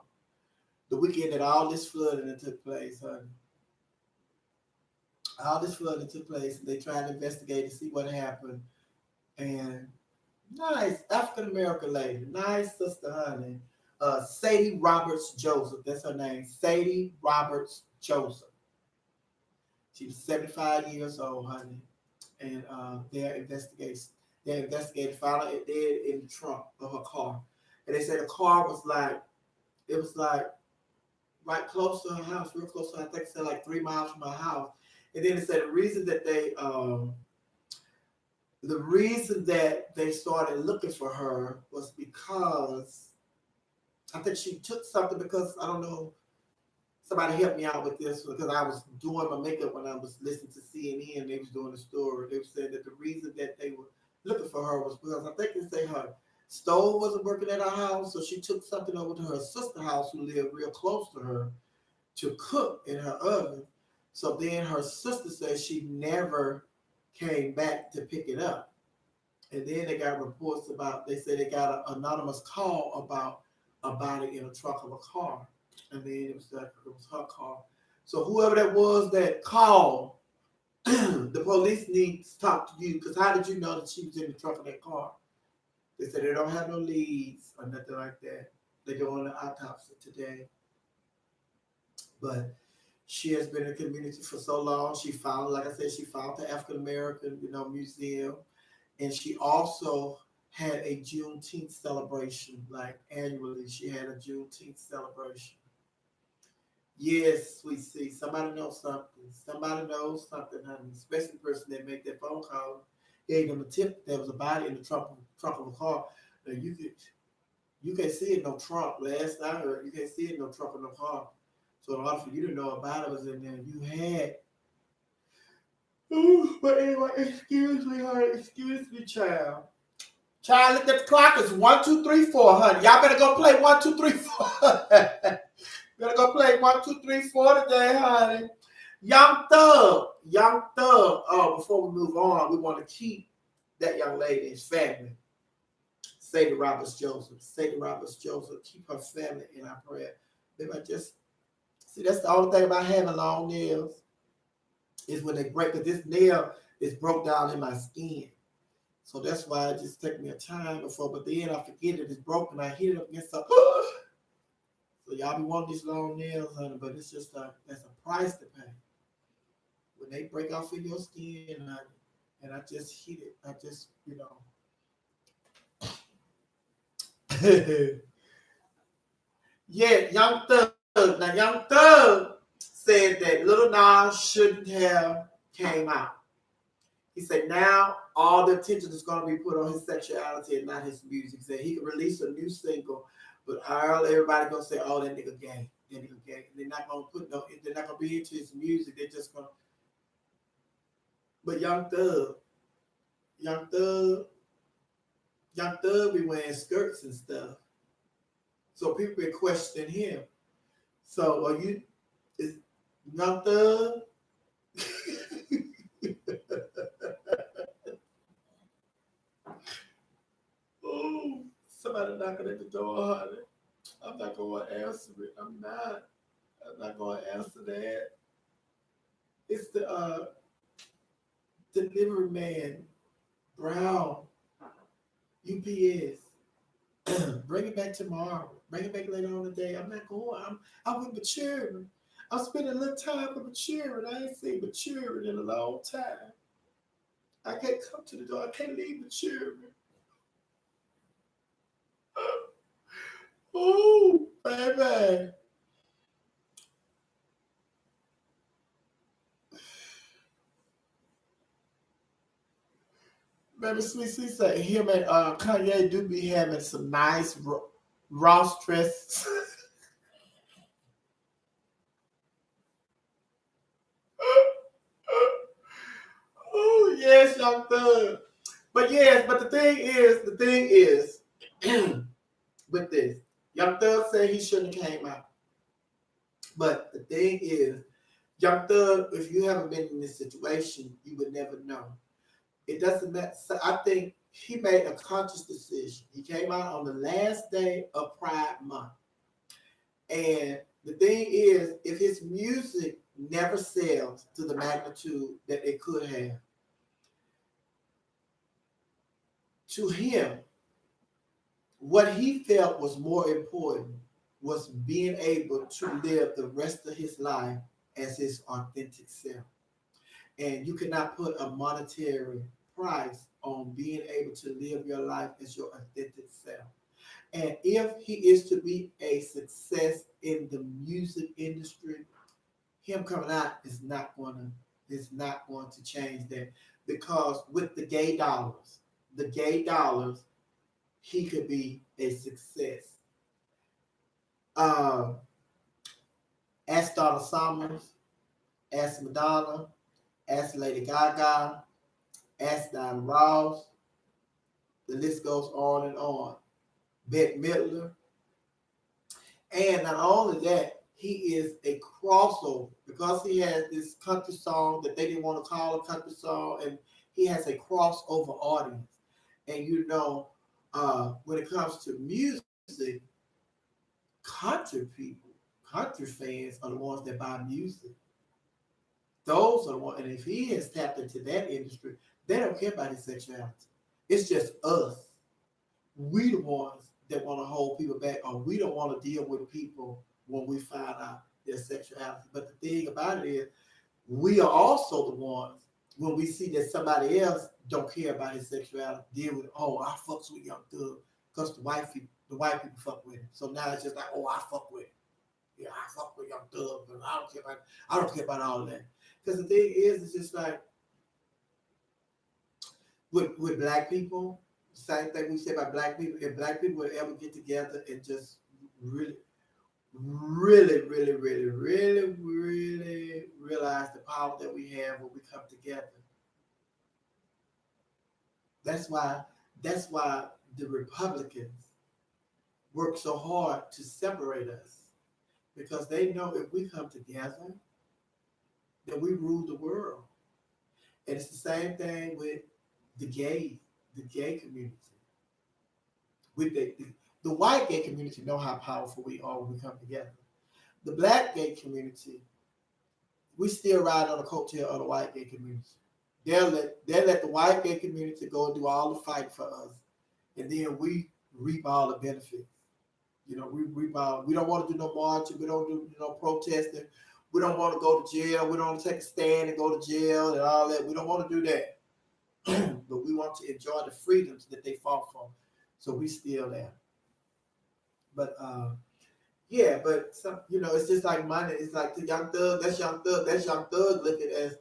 The weekend that all this flooding that took place, honey. All this flooding took place, and they tried to investigate to see what happened. And nice African American lady, nice sister, honey. Sadie Roberts Joseph, that's her name. Sadie Roberts Joseph. She was 75 years old, honey. And they investigated, found her dead in the trunk of her car. And they said the car was like, it was like right close to her house, real close to her, I think it said like 3 miles from her house. And then it said the reason that they started looking for her was because I think she took something, because I don't know, somebody helped me out with this because I was doing my makeup when I was listening to CNN. They was doing the story. They were saying that the reason that they were looking for her was because I think they say her stove wasn't working at her house, so she took something over to her sister's house who lived real close to her to cook in her oven. So then her sister said she never came back to pick it up. And then they got reports about, they said they got an anonymous call about a body in a trunk of a car. And then it was her car. So whoever that was that called, the police needs to talk to you, because how did you know that she was in the trunk of that car? They said they don't have no leads or nothing like that. They're doing the autopsy today. But she has been in the community for so long. She found, like I said, she found the African American, museum. And she also had a Juneteenth celebration, like annually. She had a Juneteenth celebration. Yes, we see. Somebody knows something. Somebody knows something, honey. Especially the person that made that phone call. Gave them a tip. There was a body in the trunk of a car. Now you can't see it in no trunk. Last I heard, you can't see it in no trunk of no car. So in order for you to know a body was in there, you had. Ooh, but anyway, excuse me, honey. Excuse me, child. Child, look at the clock. It's 1, 2, 3, 4, honey. Y'all better go play 1, 2, 3, 4. Better go play 1, 2, 3, 4 today, honey. Young Thug. Oh, before we move on, we want to keep that young lady's family. Sadie Roberts Joseph. Keep her family in our prayer. Baby, that's the only thing about having long nails is when they break, because this nail is broke down in my skin. So that's why it just took me a time before, but then I forget it is broken. I hit it up against something. So y'all be wanting these long nails, honey, but it's just that's a price to pay. When they break off in your skin, honey, and I just hit it. I just, Yeah, Young Thug. Now, Young Thug said that Lil Nas shouldn't have came out. He said now all the attention is going to be put on his sexuality and not his music. He said he could release a new single, but everybody going to say, oh, that nigga gay. They're not going to they're not going to be into his music. They're just going to. But Young Thug be wearing skirts and stuff. So people be questioning him. So is Young Thug? Oh, somebody knocking at the door, honey. I'm not going to answer it. I'm not going to answer that. It's the delivery man, Brown, UPS. Bring it back tomorrow. Bring it back later on today. I'm not going. I'm with maturing. I'm spending a little time with maturing. I ain't seen maturing in a long time. I can't come to the door. I can't leave maturing. Oh, baby. Baby, Sweet Sweet said him and Kanye do be having some nice Ross dresses. Oh, yes, Young Thug. But the thing is, with this, Young Thug said he shouldn't have came out. But the thing is, Young Thug, if you haven't been in this situation, you would never know. It doesn't matter. So I think he made a conscious decision. He came out on the last day of Pride Month. And the thing is, if his music never sells to the magnitude that it could have, to him, what he felt was more important was being able to live the rest of his life as his authentic self. And you cannot put a monetary price on being able to live your life as your authentic self. And if he is to be a success in the music industry, him coming out is not going to change that, because with the gay dollars, he could be a success. Um, ask Donna Summers, ask Madonna, ask Lady Gaga, ask Diana Ross. The list goes on and on. Bette Midler. And not only that, he is a crossover, because he has this country song that they didn't want to call a country song, and he has a crossover audience. And when it comes to music, country people, country fans are the ones that buy music. Those are the ones, and if he has tapped into that industry, they don't care about his sexuality. It's just us. We the ones that want to hold people back, or we don't want to deal with people when we find out their sexuality. But the thing about it is, we are also the ones when we see that somebody else don't care about his sexuality, deal with, oh, I fucks with Young Thug because the white people fuck with him. So now it's just like, oh, I fuck with him. Yeah, I fuck with Young Thug, but I don't care about all that. Because the thing is, it's just like with black people, same thing we say about black people. If black people would ever get together and just really, really, really, really, really, really realize the power that we have when we come together. That's why the Republicans work so hard to separate us, because they know if we come together, that we rule the world. And it's the same thing with the gay community. With the white gay community know how powerful we are when we come together. The black gay community, we still ride on the coattail of the white gay community. They'll let the white gay community go and do all the fight for us, and then we reap all the benefits. We reap all. We don't want to do no marching. We don't do no protesting. We don't want to go to jail. We don't want to take a stand and go to jail and all that. We don't want to do that. But we want to enjoy the freedoms that they fought for. So we still there. But yeah, but it's just like money. It's like the Young Thug. That's Young Thug. That's Young Thug looking as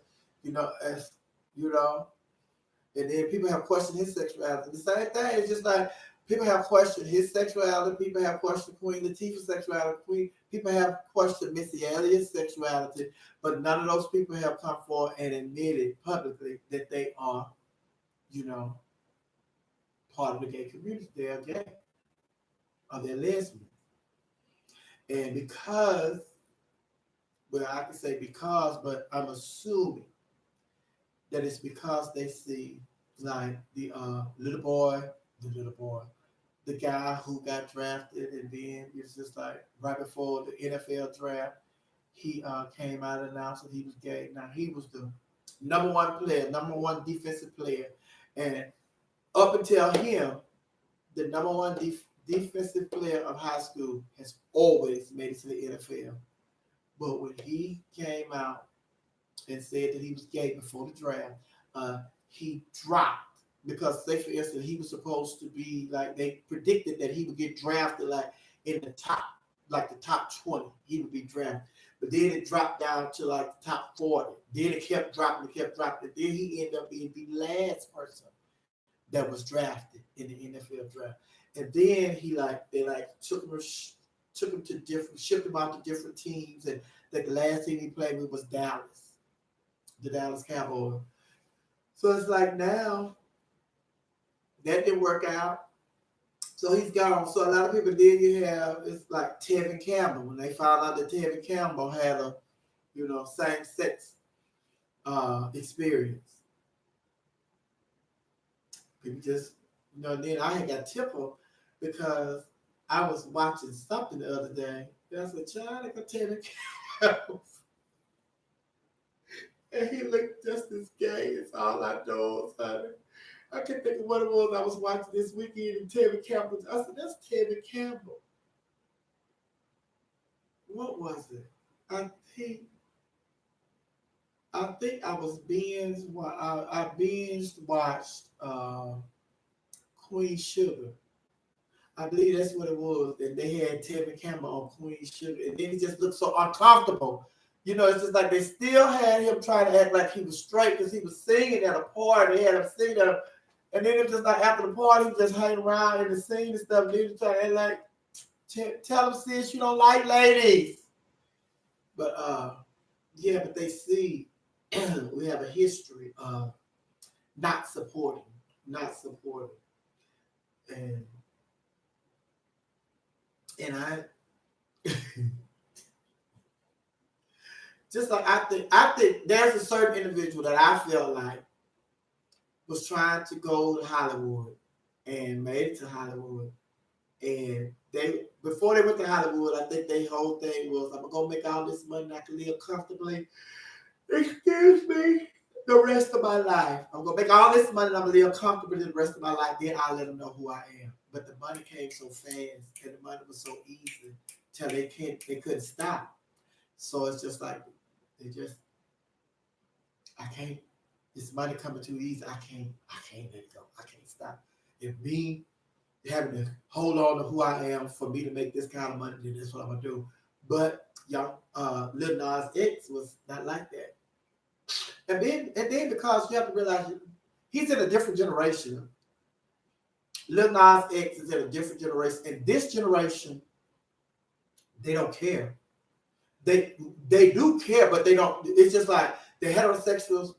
and then people have questioned his sexuality. The same thing. It's just like people have questioned his sexuality. People have questioned Queen Latifah's sexuality. People have questioned Missy Elliott's sexuality. But none of those people have come forward and admitted publicly that they are, part of the gay community. They are gay, or they're lesbian. And I can say because, but I'm assuming that it's because they see like the little boy, the guy who got drafted, and then it's just like right before the NFL draft, he came out and announced that he was gay. Now he was the number one defensive player, and up until him, the number one defensive player of high school has always made it to the NFL. But when he came out and said that he was gay before the draft, he dropped, because say for instance he was supposed to be like, they predicted that he would get drafted like in the top 20, he would be drafted. But then it dropped down to like the top 40. Then it kept dropping. And then he ended up being the last person that was drafted in the NFL draft. And then they took him to shipped him out to different teams, and the last team he played with was Dallas, the Dallas Cowboys. So it's like now that didn't work out. So he's gone. So a lot of people then you have it's like Tevin Campbell when they found out that Tevin Campbell had a same sex experience. People just then I had got tickled because I was watching something the other day. And I said, "Child, look at Tevin Campbell," and he looked just as gay as all I know, honey. I can't think of what it was I was watching this weekend and Tevin Campbell. I said, "That's Tevin Campbell." What was it? I think I was I binged watched Queen Sugar. I believe that's what it was. And they had Tevin Campbell on Queen Sugar. And then he just looked so uncomfortable. It's just like they still had him trying to act like he was straight because he was singing at a party. They had him singing at and then it was just like after the party, he was just hanging around in the scene and stuff. And they was trying to act like, tell him, sis, you don't like ladies. But yeah, but they see we have a history of not supporting. And I just like I think there's a certain individual that I feel like was trying to go to Hollywood and made it to Hollywood. And they before they went to Hollywood, I think their whole thing was, I'm gonna make all this money and I can live comfortably. Excuse me. The rest of my life. I'm gonna make all this money and I'm gonna live comfortably the rest of my life. Then I'll let them know who I am. But the money came so fast and the money was so easy till they couldn't stop. So it's just like I can't. This money coming too easy. I can't let it go. I can't stop. If me having to hold on to who I am for me to make this kind of money, then that's what I'm gonna do. But y'all, Lil Nas X was not like that. And then because you have to realize he's in a different generation. Lil Nas X is in a different generation. In this generation, they don't care. They do care, but they don't. It's just like the heterosexuals.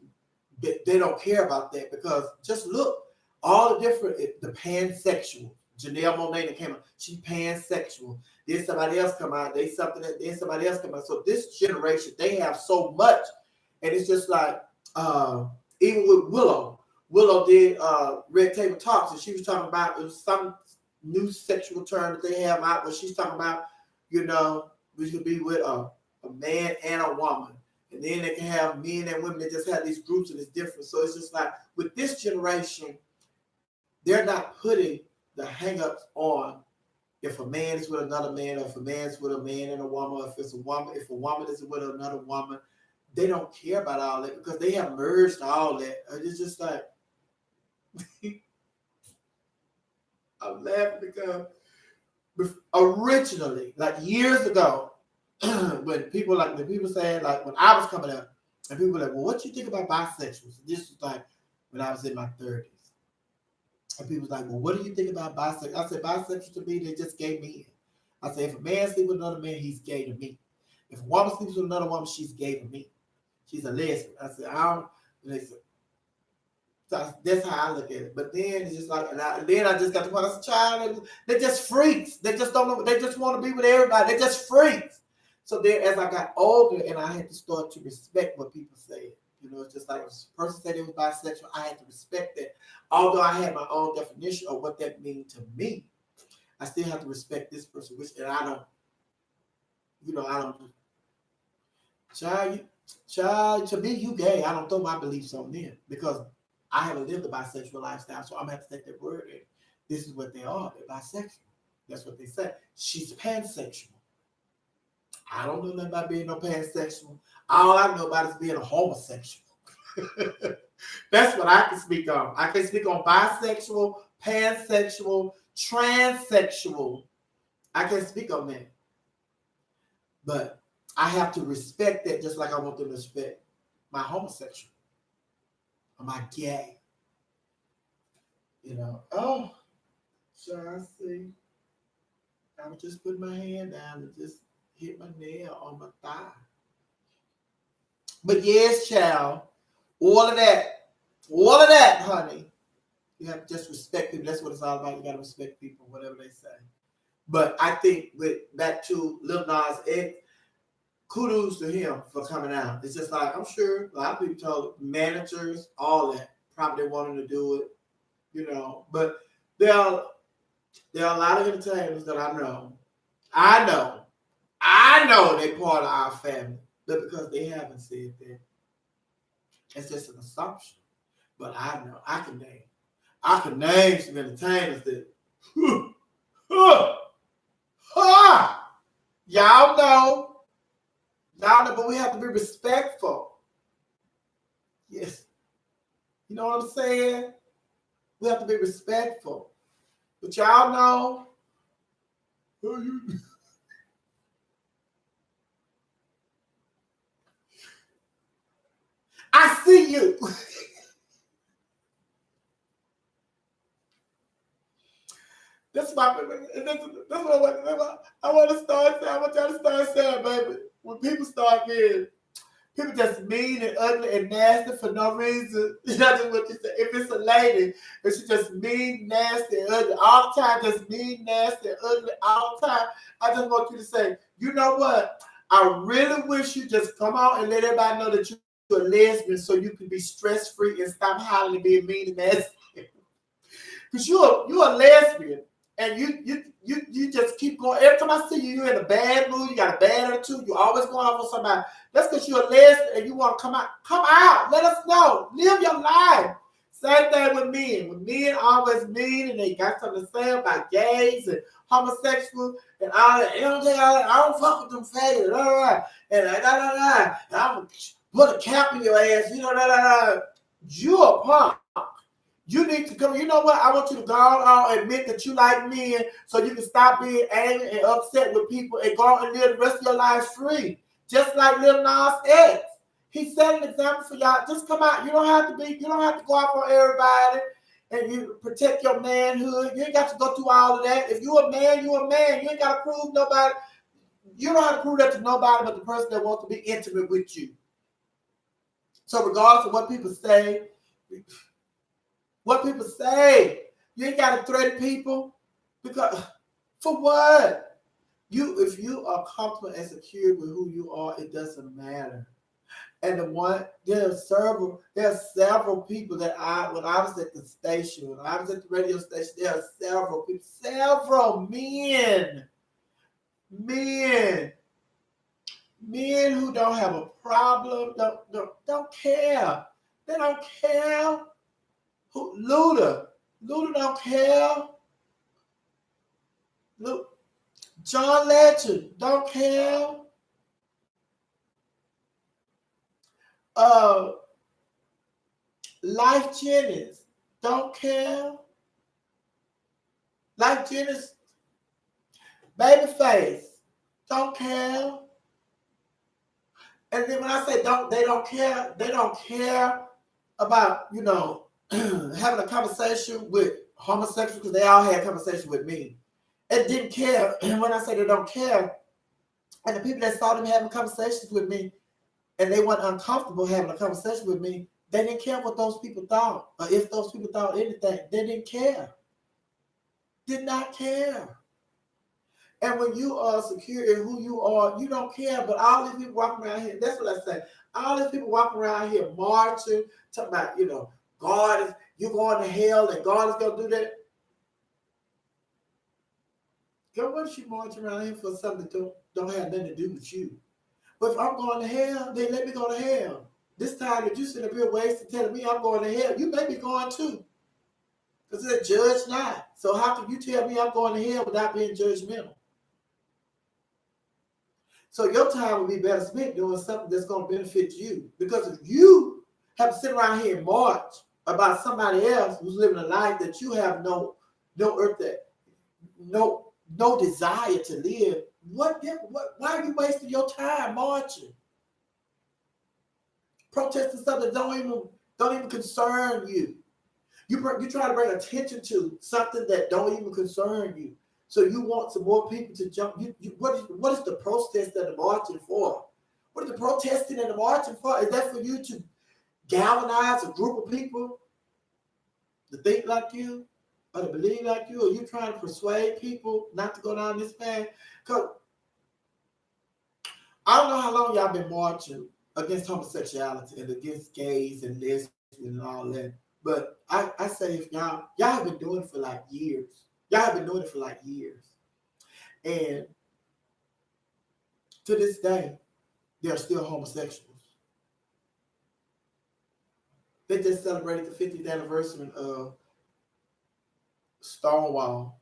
They don't care about that because just look, all the different the pansexual. Janelle Monáe came out. She's pansexual. Then somebody else come out. Then somebody else come out. So this generation, they have so much, and it's just like even with Willow. Willow did Red Table Talks, and she was talking about it was some new sexual term that they have out where she's talking about, we could be with a man and a woman. And then they can have men and women that just have these groups and it's different. So it's just like with this generation, they're not putting the hang-ups on if a man is with another man or if a man's with a man and a woman, or if a woman is with another woman. They don't care about all that because they have merged all that. It's just like I'm laughing because originally, like years ago, when people saying like when I was coming up, and people were like, well, what you think about bisexuals? This was like when I was in my 30s. And people was like, well, what do you think about bisexuals? I said, bisexuals to me, they just gay men. I said, if a man sleeps with another man, he's gay to me. If a woman sleeps with another woman, she's gay to me. She's a lesbian. I said, I don't. And they said, so that's how I look at it. But then it's just like, then I just got to point as a child. They're just freaks. They just don't know. They just want to be with everybody. They're just freaks. So then, as I got older, and I had to start to respect what people said. It's just like if a person said they was bisexual, I had to respect that. Although I had my own definition of what that means to me, I still have to respect this person, and I don't. Child, to me, you gay. I don't throw my beliefs on them because I haven't lived a bisexual lifestyle, so I'm gonna have to take that word in. This is what they are. They're bisexual. That's what they say. She's pansexual. I don't know nothing about being no pansexual. All I know about is being a homosexual. That's what I can speak on. I can speak on bisexual, pansexual, transsexual. I can speak on that. But I have to respect that just like I want them to respect my homosexual or my gay. Oh, so I see. I would just put my hand down and just hit my nail on my thigh. But yes, child, all of that, honey, You have to just respect people. That's what it's all about. You got to respect people, whatever they say. But I think back to Lil Nas X, kudos to him for coming out. It's just like, I'm sure a lot of people told managers, all that, probably wanted to do it, But there are a lot of entertainers that I know they part of our family, but because they haven't said that, it's just an assumption. But I know I can name some entertainers that y'all know, but we have to be respectful. Yes, you know what I'm saying? We have to be respectful. But y'all know. I see you. That's what I want to start saying. I want y'all to start saying, baby. When people start being, people just mean and ugly and nasty for no reason. That's just what you say. If it's a lady, and she just mean, nasty, and ugly all the time, just mean, nasty, and ugly all the time, I just want you to say, you know what? I really wish you just come out and let everybody know that you're a lesbian so you can be stress-free and stop hollering and being mean and nasty. Because you're a lesbian. And you just keep going. Every time I see you, you're in a bad mood. You got a bad attitude. You're always going off on somebody. That's because you're a lesbian and you want to come out. Come out. Let us know. Live your life. Same thing with men. When men always mean and they got something to say about gays and homosexuals and all that. I don't fuck with them faggots. And I'm going to put a cap in your ass. You're a punk. You need to come. You know what? I want you to go out and admit that you like men so you can stop being angry and upset with people and go out and live the rest of your life free. Just like Lil Nas X. He set an example for y'all. Just come out. You don't have to go out for everybody and you protect your manhood. You ain't got to go through all of that. If you're a man, you're a man. You ain't got to prove nobody. You don't have to prove that to nobody but the person that wants to be intimate with you. So regardless of what people say, you ain't got to threaten people because for what? If you are comfortable and secure with who you are, it doesn't matter. And there are several people that when I was at the station, when I was at the radio station, there are several people, several men who don't have a problem, don't care. They don't care. Luda don't care. Look, John Legend don't care. Life Jennings don't care. Life Jennings, Babyface don't care. And then when I say they don't care about having a conversation with homosexuals because they all had a conversation with me. And didn't care. And when I say they don't care, and the people that saw them having conversations with me and they weren't uncomfortable having a conversation with me, they didn't care what those people thought. Or if those people thought anything, they didn't care. Did not care. And when you are secure in who you are, you don't care. But all these people walking around here, that's what I say. All these people walking around here marching, talking about, God is, you're going to hell and God is going to do that. Girl, what if you marching around here for something that don't have nothing to do with you? But if I'm going to hell, then let me go to hell. This time that you sit up here wasting telling me I'm going to hell, you may be going too. Because it's a judge not. So how can you tell me I'm going to hell without being judgmental? So your time would be better spent doing something that's going to benefit you. Because if you have to sit around here and march about somebody else who's living a life that you have no desire to live, why are you wasting your time marching? Protesting something that don't even concern you. You try to bring attention to something that don't even concern you. So you want some more people to jump. What is the protest and the marching for? What is the protesting and the marching for? Is that for you to galvanize a group of people to think like you or to believe like you, or you trying to persuade people not to go down this path? Because I don't know how long y'all been marching against homosexuality and against gays and lesbians and all that. But I say if y'all have been doing it for like years. Y'all have been doing it for like years. And to this day, there are still homosexuals. They just celebrated the 50th anniversary of Stonewall,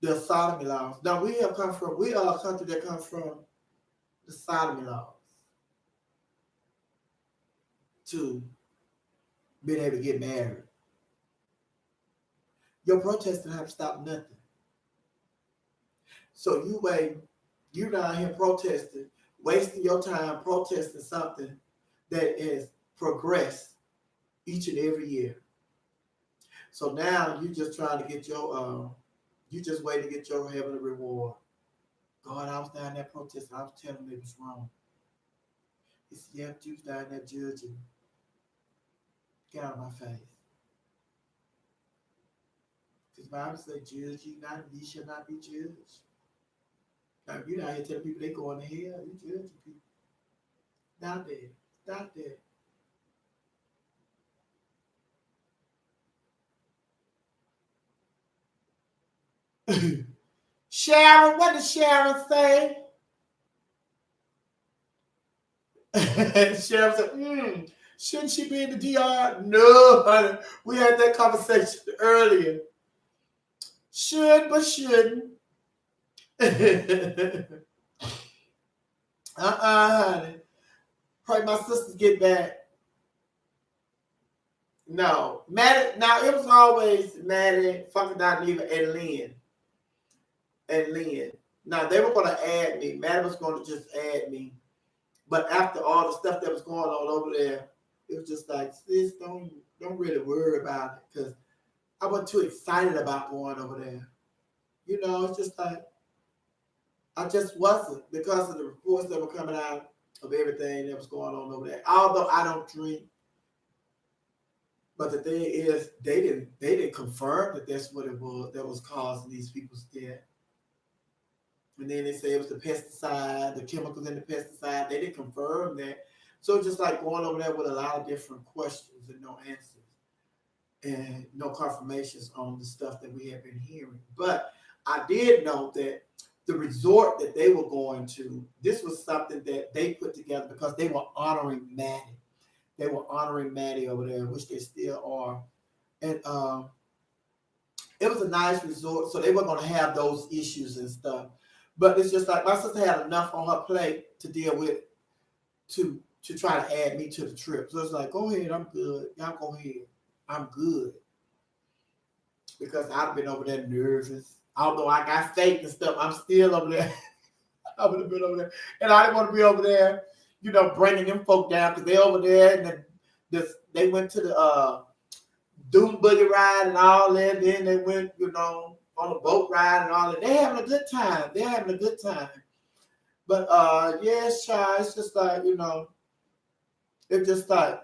the sodomy laws. Now we are a country that comes from the sodomy laws to being able to get married. Your protest didn't have to stop nothing. So you down here protesting, wasting your time protesting something that is progressed each and every year. So now you just trying to get you just waiting to get your heavenly reward. God, I was down there protesting. I was telling them it was wrong. He said, yeah, but you was down there judging. Get out of my face. Because the Bible says, judge ye not, and ye shall not be judged. Now, you're not here telling people they going to hell. You judging people. Not there. Not there. Sharon, what did Sharon say? Sharon said, shouldn't she be in the DR? No, honey. We had that conversation earlier. Should, but shouldn't. Honey. Pray my sisters get back. No. Maddie, now it was always Maddie, fucking Don Neva, and Lynn. Now they were gonna add me. Maddie was gonna just add me. But after all the stuff that was going on over there, it was just like, sis, don't really worry about it. Because I wasn't too excited about going over there. You know, it's just like, I just wasn't because of the reports that were coming out of everything that was going on over there. Although I don't drink. But the thing is, they didn't confirm that that's what it was that was causing these people's death. And then they say it was the pesticide, the chemicals in the pesticide. They didn't confirm that. So it's just like going over there with a lot of different questions and no answers and no confirmations on the stuff that we have been hearing. But I did know that the resort that they were going to, this was something that they put together because they were honoring Maddie. They were honoring Maddie over there, which they still are. And it was a nice resort, so they weren't going to have those issues and stuff. But it's just like my sister had enough on her plate to deal with to try to add me to the trip. So it's like, go ahead, I'm good. Y'all go ahead. I'm good. Because I've been over there nervous. Although I got faith and stuff, I'm still over there. I would have been over there. And I didn't want to be over there, you know, bringing them folk down because they're over there and they went to the Doom Buggy ride and all that. Then they went, you know, on a boat ride and all that. They're having a good time. They're having a good time. But yes, child, it's just like, you know, it's just like,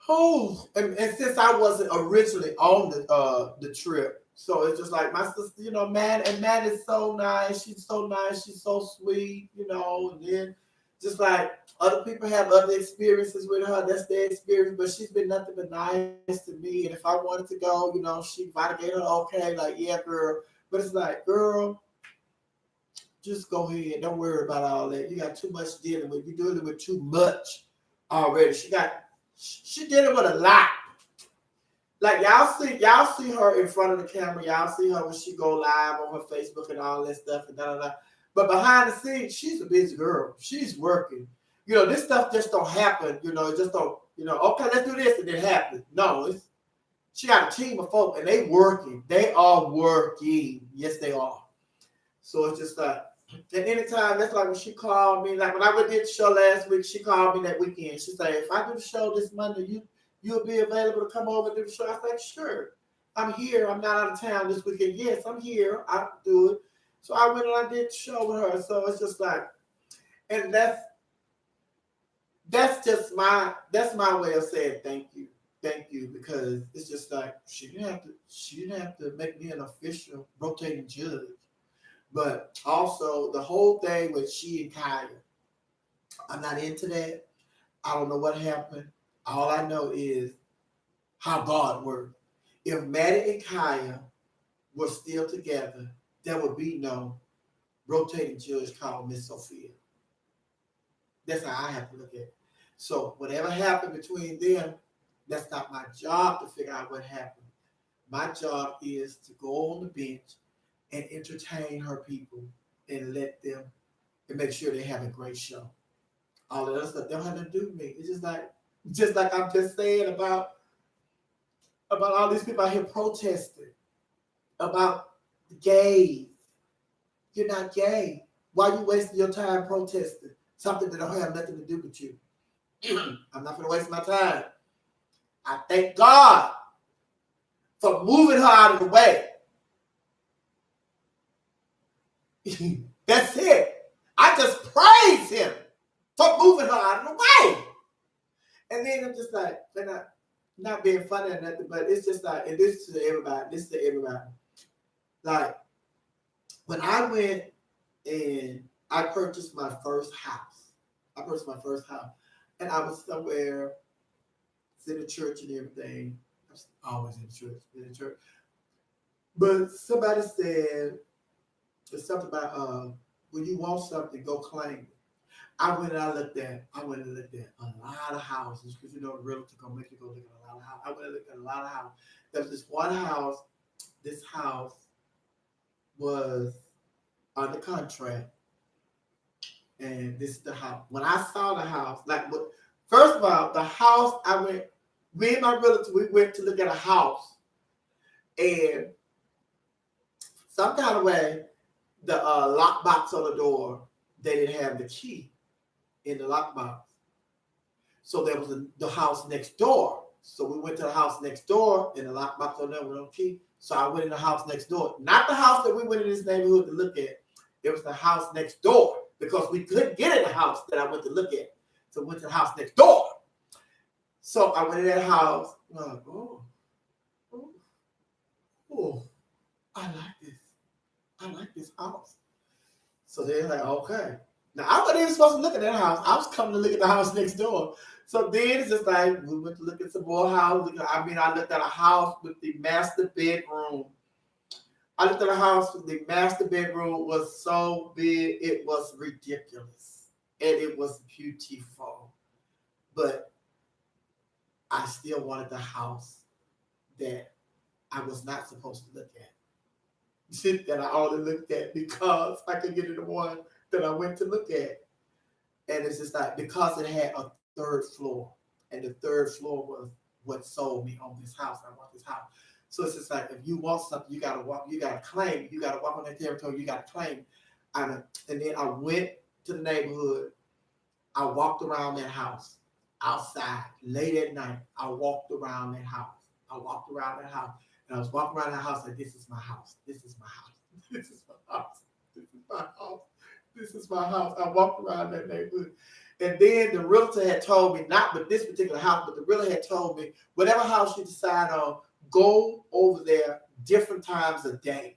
oh, and since I wasn't originally on the trip, so it's just like my sister, you know, Matt is so nice. She's so nice. She's so sweet, you know, and then just like other people have other experiences with her. That's their experience, but she's been nothing but nice to me. And if I wanted to go, you know, she might get her okay, like, yeah, girl. But it's like, girl, just go ahead. Don't worry about all that. You got too much dealing with. You're dealing with too much already. She dealing with a lot. Like y'all see her in front of the camera. Y'all see her when she go live on her Facebook and all that stuff and da da da. But behind the scenes, she's a busy girl. She's working. You know, this stuff just don't happen. You know, it just don't. You know, okay, let's do this and it happens. No, she got a team of folk and they working. They are working. Yes, they are. So it's just like, and anytime, that's like when she called me, like when I did the show last week, she called me that weekend. She said, if I do the show this Monday, you'll be available to come over and do the show. I said, sure. I'm here. I'm not out of town this weekend. Yes, I'm here. I'll do it. So I went and I did the show with her. So it's just like, and that's just my way of saying thank you. Thank you, because it's just like she didn't have to make me an official rotating judge. But also the whole thing with she and Kaya, I'm not into that. I don't know what happened. All I know is how God worked. If Maddie and Kaya were still together, there would be no rotating judge called Miss Sophia. That's how I have to look at it. So whatever happened between them, that's not my job to figure out what happened. My job is to go on the bench and entertain her people and let them and make sure they have a great show. All of that stuff don't have to do with me. It's just like I'm just saying about all these people out here protesting about the gays. You're not gay. Why are you wasting your time protesting something that don't have nothing to do with you? I'm not going to waste my time. I thank God for moving her out of the way. That's it. I just praise him for moving her out of the way. And then I'm just like, they're not being funny or nothing, but it's just like, and this is to everybody. This is to everybody. Like, when I went and I purchased my first house, and I was somewhere, it's in the church and everything. I was always in the church. But somebody said, there's something about when you want something, go claim it. I went and looked at a lot of houses, because the realtor gonna make you go look at a lot of houses. I went and looked at a lot of houses. There was this one house. This house was under contract, and this is the house. When I saw the house, first of all, the house me and my realtor, we went to look at a house, and some kind of way, the lockbox on the door, they didn't have the key in the lockbox. So there was the house next door. So we went to the house next door, and the lockbox on there with no key. So I went in the house next door. Not the house that we went in this neighborhood to look at. It was the house next door, because we couldn't get in the house that I went to look at. So we went to the house next door. So I went in that house. I'm like, I like this house. So they're like, okay. Now, I wasn't even supposed to look at that house. I was coming to look at the house next door. So then it's just like, we went to look at some more houses. I looked at a house with the master bedroom. The master bedroom was so big, it was ridiculous. And it was beautiful. But I still wanted the house that I was not supposed to look at. That I only looked at because I could get in the one that I went to look at. And it's just like, because it had a third floor, and the third floor was what sold me on this house. I want this house. So it's just like, if you want something, you gotta claim it. You gotta walk on that territory, you gotta claim it. And then I went to the neighborhood. I walked around that house outside late at night. I walked around that house. And I was walking around that house like, this is my house. This is my house. This is my house. This is my house. This is my house. I walked around that neighborhood. And then the realtor had told me, not with this particular house, but the realtor had told me, whatever house you decide on, go over there different times a day.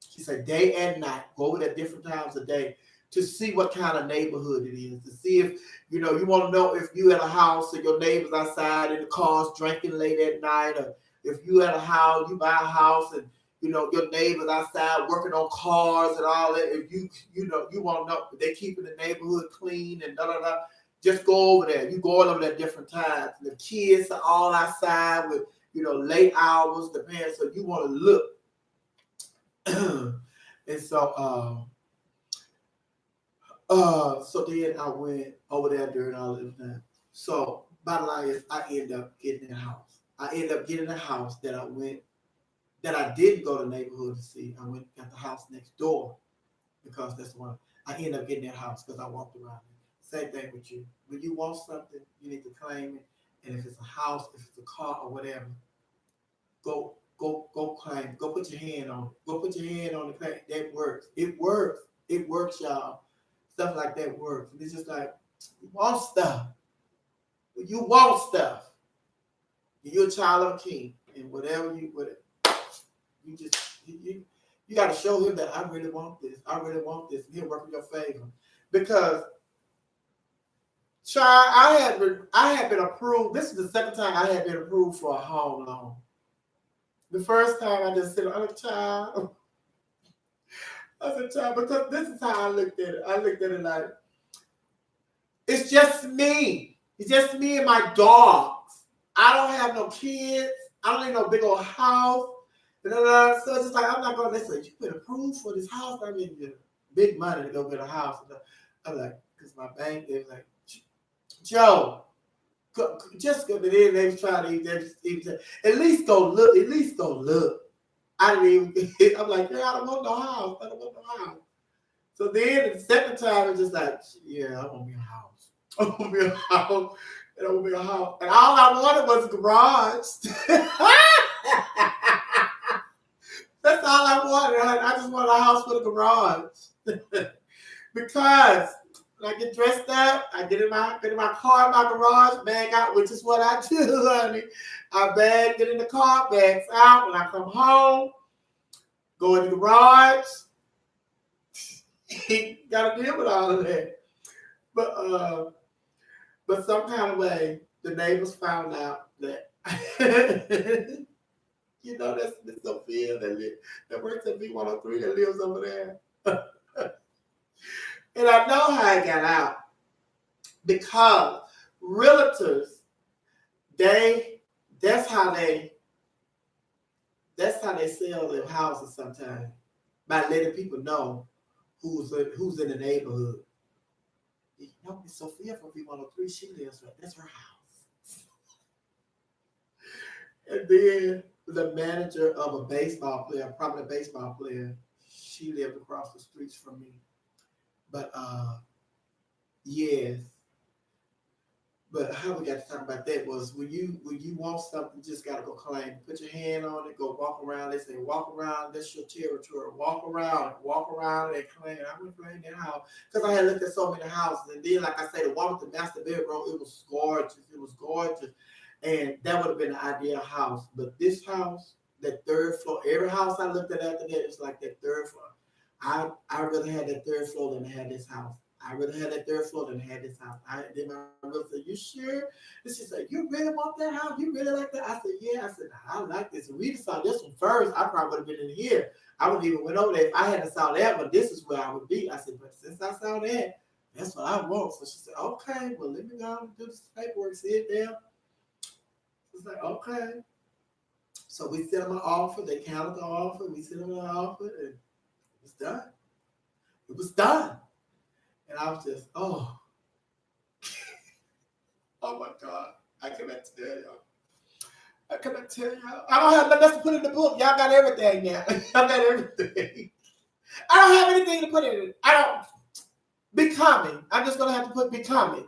She said day and night, go over there different times a day to see what kind of neighborhood it is, to see if, you want to know if you at a house and your neighbors outside in the cars drinking late at night, or if you at a house, you buy a house and, your neighbors outside working on cars and all that. If you want to know if they keeping the neighborhood clean and da. Just go over there. You go over there at different times. The kids are all outside with, late hours, depends. So you want to look. And so, so then I went over there during all of that. So bottom line is, I ended up getting a house. That I didn't go to the neighborhood to see. I went got the house next door, because that's the one. I ended up getting that house because I walked around it. Same thing with you. When you want something, you need to claim it. And if it's a house, if it's a car or whatever, go claim. Go put your hand on it. Go put your hand on the claim. That works. It works, y'all. Stuff like that works. And it's just like, you want stuff. You're a child of a king, and whatever you just you got to show him that I really want this. I really want this. And he'll work in your favor. Because, child, I had been approved. This is the second time I had been approved for a home loan. The first time I just said, "Oh, child," I said, "Child," because this is how I looked at it. I looked at it like it's just me. It's just me and my dogs. I don't have no kids. I don't need no big old house. So it's just like, I'm not going to listen. You've been approved for this house. I mean, big money to go get a house. I'm like, because my bank, they was like, Joe, just go. They was trying to, at least go look. At least go look. I didn't even, I'm like, yeah, I don't want no house. I don't want no house. So then the second time, it's just like, yeah, I want me a house. I want me a house. And I want me a house. And all I wanted was a garage. That's all I wanted. I just wanted a house with a garage. Because when I get dressed up, I get in my car, in my garage, bag out, which is what I do, honey. I get in the car, bags out. When I come home, go in the garage. Got to deal with all of that. But some kind of way, the neighbors found out that, that's Miss Sophia that works at B103 that lives over there. And I know how I got out. Because realtors, that's how they sell their houses sometimes, by letting people know who's in the neighborhood. Miss Sophia from B103, she lives right. That's her house. And then the manager of a prominent baseball player, she lived across the streets from me. But yes. But how we got to talk about that was when you want something, you just gotta go claim. Put your hand on it, go walk around. They say walk around, that's your territory. Walk around and claim. I went claim that house because I had looked at so many houses, and then like I said, the one with the master bedroom, it was gorgeous. And that would have been the ideal house. But this house, that third floor, every house I looked at after that, it's like that third floor. I really had that third floor than I had this house. I really had that third floor than I had this house. Then my brother said, "You sure?" And she said, "You really want that house? You really like that?" I said, "Yeah." I said, "I like this." And we saw this one first. I probably would have been in here. I wouldn't even went over there if I hadn't saw that, but this is where I would be. I said, "But since I saw that, that's what I want." So she said, "Okay, well, let me go and do this paperwork, see it there." It's like, okay. So we sent them an offer. They counted the offer. We sent them an offer, and it was done. It was done. And I was just, oh my God. I cannot tell y'all. I don't have nothing else to put in the book. Y'all got everything now. Y'all got everything. I don't have anything to put in it. I don't. Becoming. I'm just going to have to put becoming.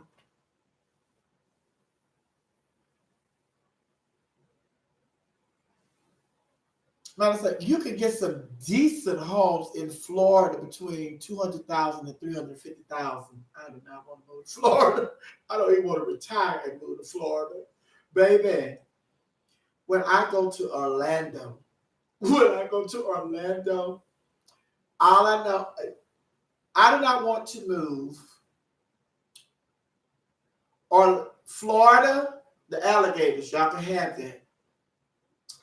Like I said, you can get some decent homes in Florida between $200,000 and $350,000. I do not want to move to Florida. I don't even want to retire and move to Florida, baby. When I go to Orlando, all I know, I do not want to move. Or Florida, the alligators, y'all can have that.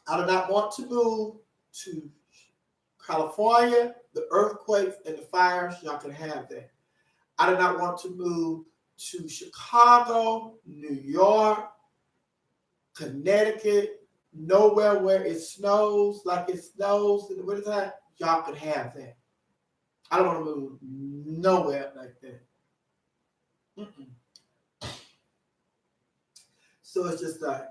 I do not want to move to California, the earthquakes and the fires, y'all can have that. I do not want to move to Chicago, New York, Connecticut, nowhere where it snows like it snows in the wintertime. Y'all can have that. I don't want to move nowhere like that. Mm-mm. So it's just like,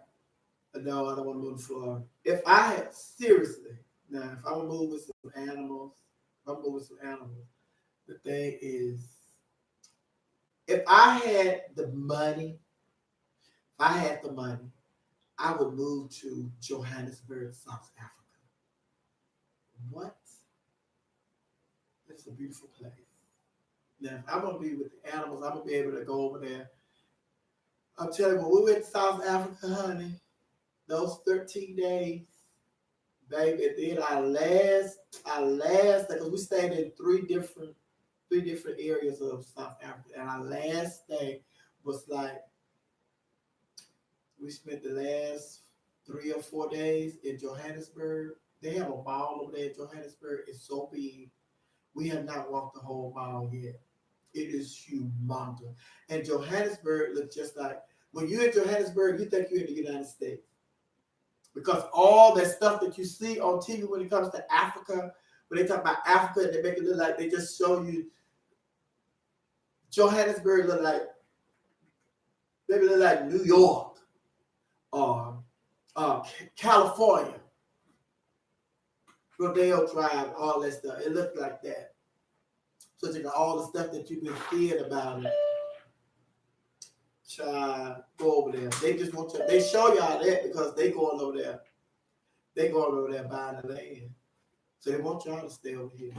no, I don't want to move to Florida. If I had, seriously, now, if I would move with some animals, the thing is, if I had the money, I would move to Johannesburg, South Africa. What? It's a beautiful place. Now, if I'm going to be with the animals, I'm going to be able to go over there. I'm telling you, when we went to South Africa, honey, those 13 days, baby. And then our last, because we stayed in three different areas of South Africa, and our last day was like we spent the last 3 or 4 days in Johannesburg. They have a mall over there in Johannesburg. It's so big. We have not walked the whole mall yet. It is humongous. And Johannesburg looks just like when you're in Johannesburg, you think you're in the United States. Because all that stuff that you see on TV when it comes to Africa, when they talk about Africa, and they make it look like they just show you Johannesburg look like maybe look like New York or California. Rodeo Drive, all that stuff. It looked like that. So you got all the stuff that you've been seeing about it. Try go over there. They just want you. They show y'all that because they going over there. They going over there buying the land. So they want y'all to stay over here.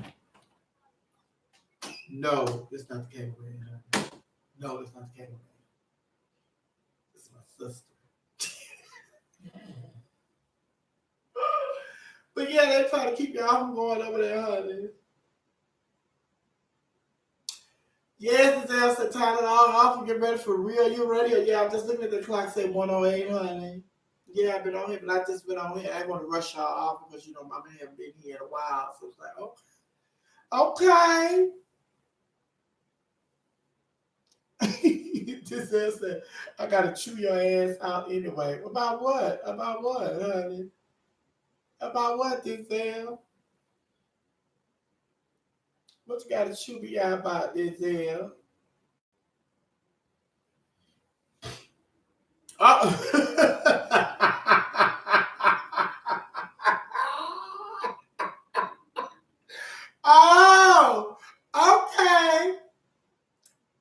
No, it's not the cameraman. No, it's not the cameraman. It's my sister. But yeah, they try to keep y'all from going over there, honey. Yes, it's El Satana. I'll get ready for real. You ready? Yeah, I'm just looking at the clock, say 108, honey. Yeah, I've been on here, but I just been on here. I ain't want to rush y'all off because, you know, Mama haven't been here in a while. So it's like, okay. This is said, I got to chew your ass out anyway. About what? About what, honey? About what, Denzel? What you got to chew me out about, Denzel? Oh, okay.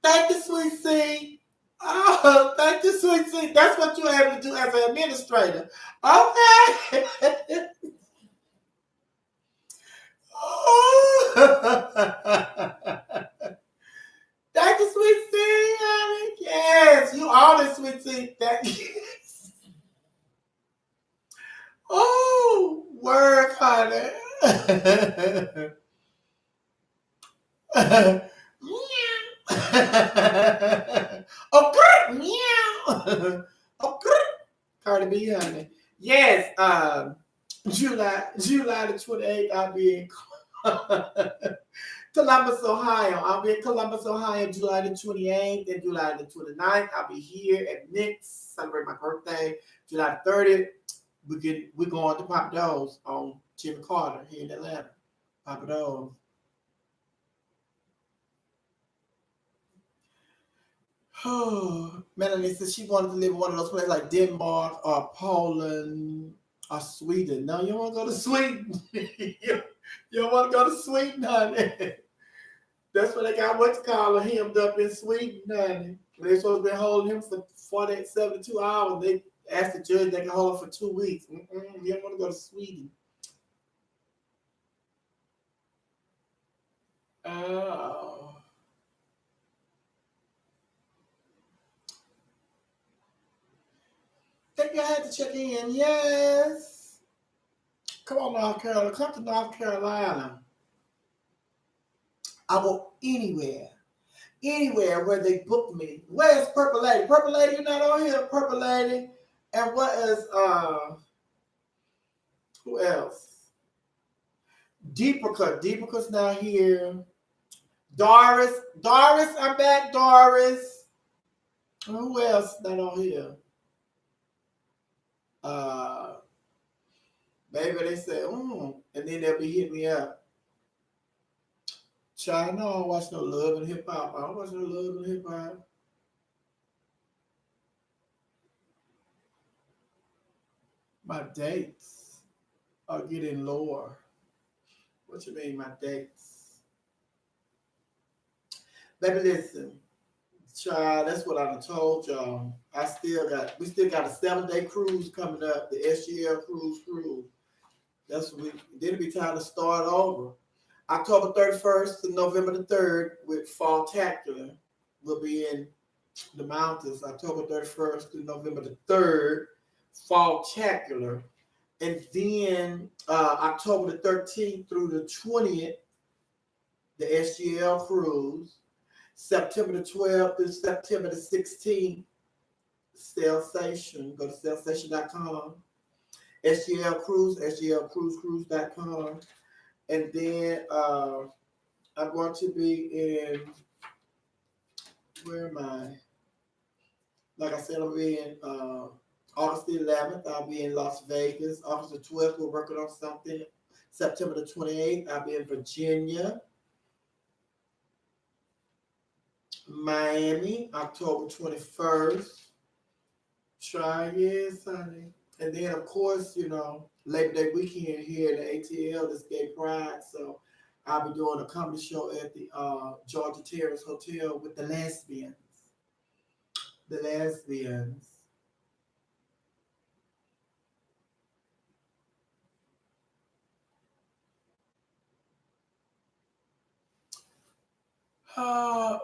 Thank you, sweet C. Oh, thank you, sweet C. That's what you're able to do as an administrator. Okay. Thank you, sweet C, honey. Yes, you are the sweet C. Oh, work, honey. Okay, meow. Okay, Cardi B, honey. Yes, July the 28th, I'll be in Columbus, Ohio. I'll be in Columbus, Ohio, July the 28th and July the 29th. I'll be here at Nick's, celebrate my birthday, July the 30th. We're going to Papa Do's on Jimmy Carter here in Atlanta. Papa Do's. Oh, Melanie said she wanted to live in one of those places like Denmark or Poland or Sweden. No, you don't want to go to Sweden. You don't want to go to Sweden, honey. That's what they got what you call hemmed up in Sweden, honey. They're supposed to be holding him for 48, 72 hours. They asked the judge they can hold him for 2 weeks. You don't want to go to Sweden. Oh. Think I had to check in. Yes. Come on, North Carolina. Come to North Carolina. I go anywhere. Anywhere where they book me. Where's Purple Lady? Purple Lady, you're not on here, Purple Lady. And what is who else? Deepica's not here. Doris, I'm back, Doris. Who else not on here? Maybe they say, and then they'll be hitting me up. Child, no, I don't watch no Love and Hip Hop. I don't watch no Love and Hip Hop. My dates are getting lower. What you mean, my dates? Baby, listen. Child, that's what I told y'all. We still got a 7-day cruise coming up, the SGL cruise. That's what then it'll be time to start over. October 31st to November the 3rd with Fall Tacular. We'll be in the mountains October 31st to November the 3rd Falltacular. And then October the 13th through the 20th, the SGL cruise. September the 12th through September the 16th, Sailstation. Go to sailstation.com. SGL Cruise, sglcruisecruise.com. And then I'm going to be in, where am I? Like I said, I'll be in August the 11th, I'll be in Las Vegas. August the 12th, we're working on something. September the 28th, I'll be in Virginia. Miami, October 21st. Try, yes, honey. And then, of course, Labor Day weekend here in the ATL, this Gay Pride. So I'll be doing a comedy show at the Georgia Terrace Hotel with the lesbians. The lesbians.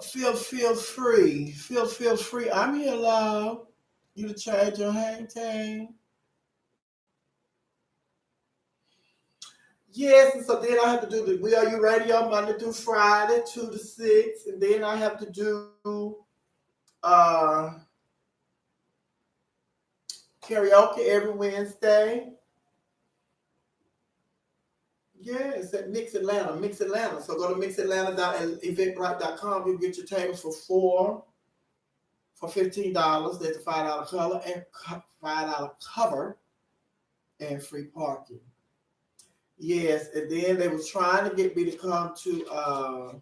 Feel free. Feel free. I'm here, love. You to change your hang tang. Yes, and so then I have to do the We Are You Radio Monday through Friday, 2 to 6. And then I have to do karaoke every Wednesday. Yes, at Mix Atlanta, Mix Atlanta. So go to mixatlanta.eventbrite.com. You get your tables for $15. There's a $5 color and $5 cover and free parking. Yes, and then they was trying to get me to come to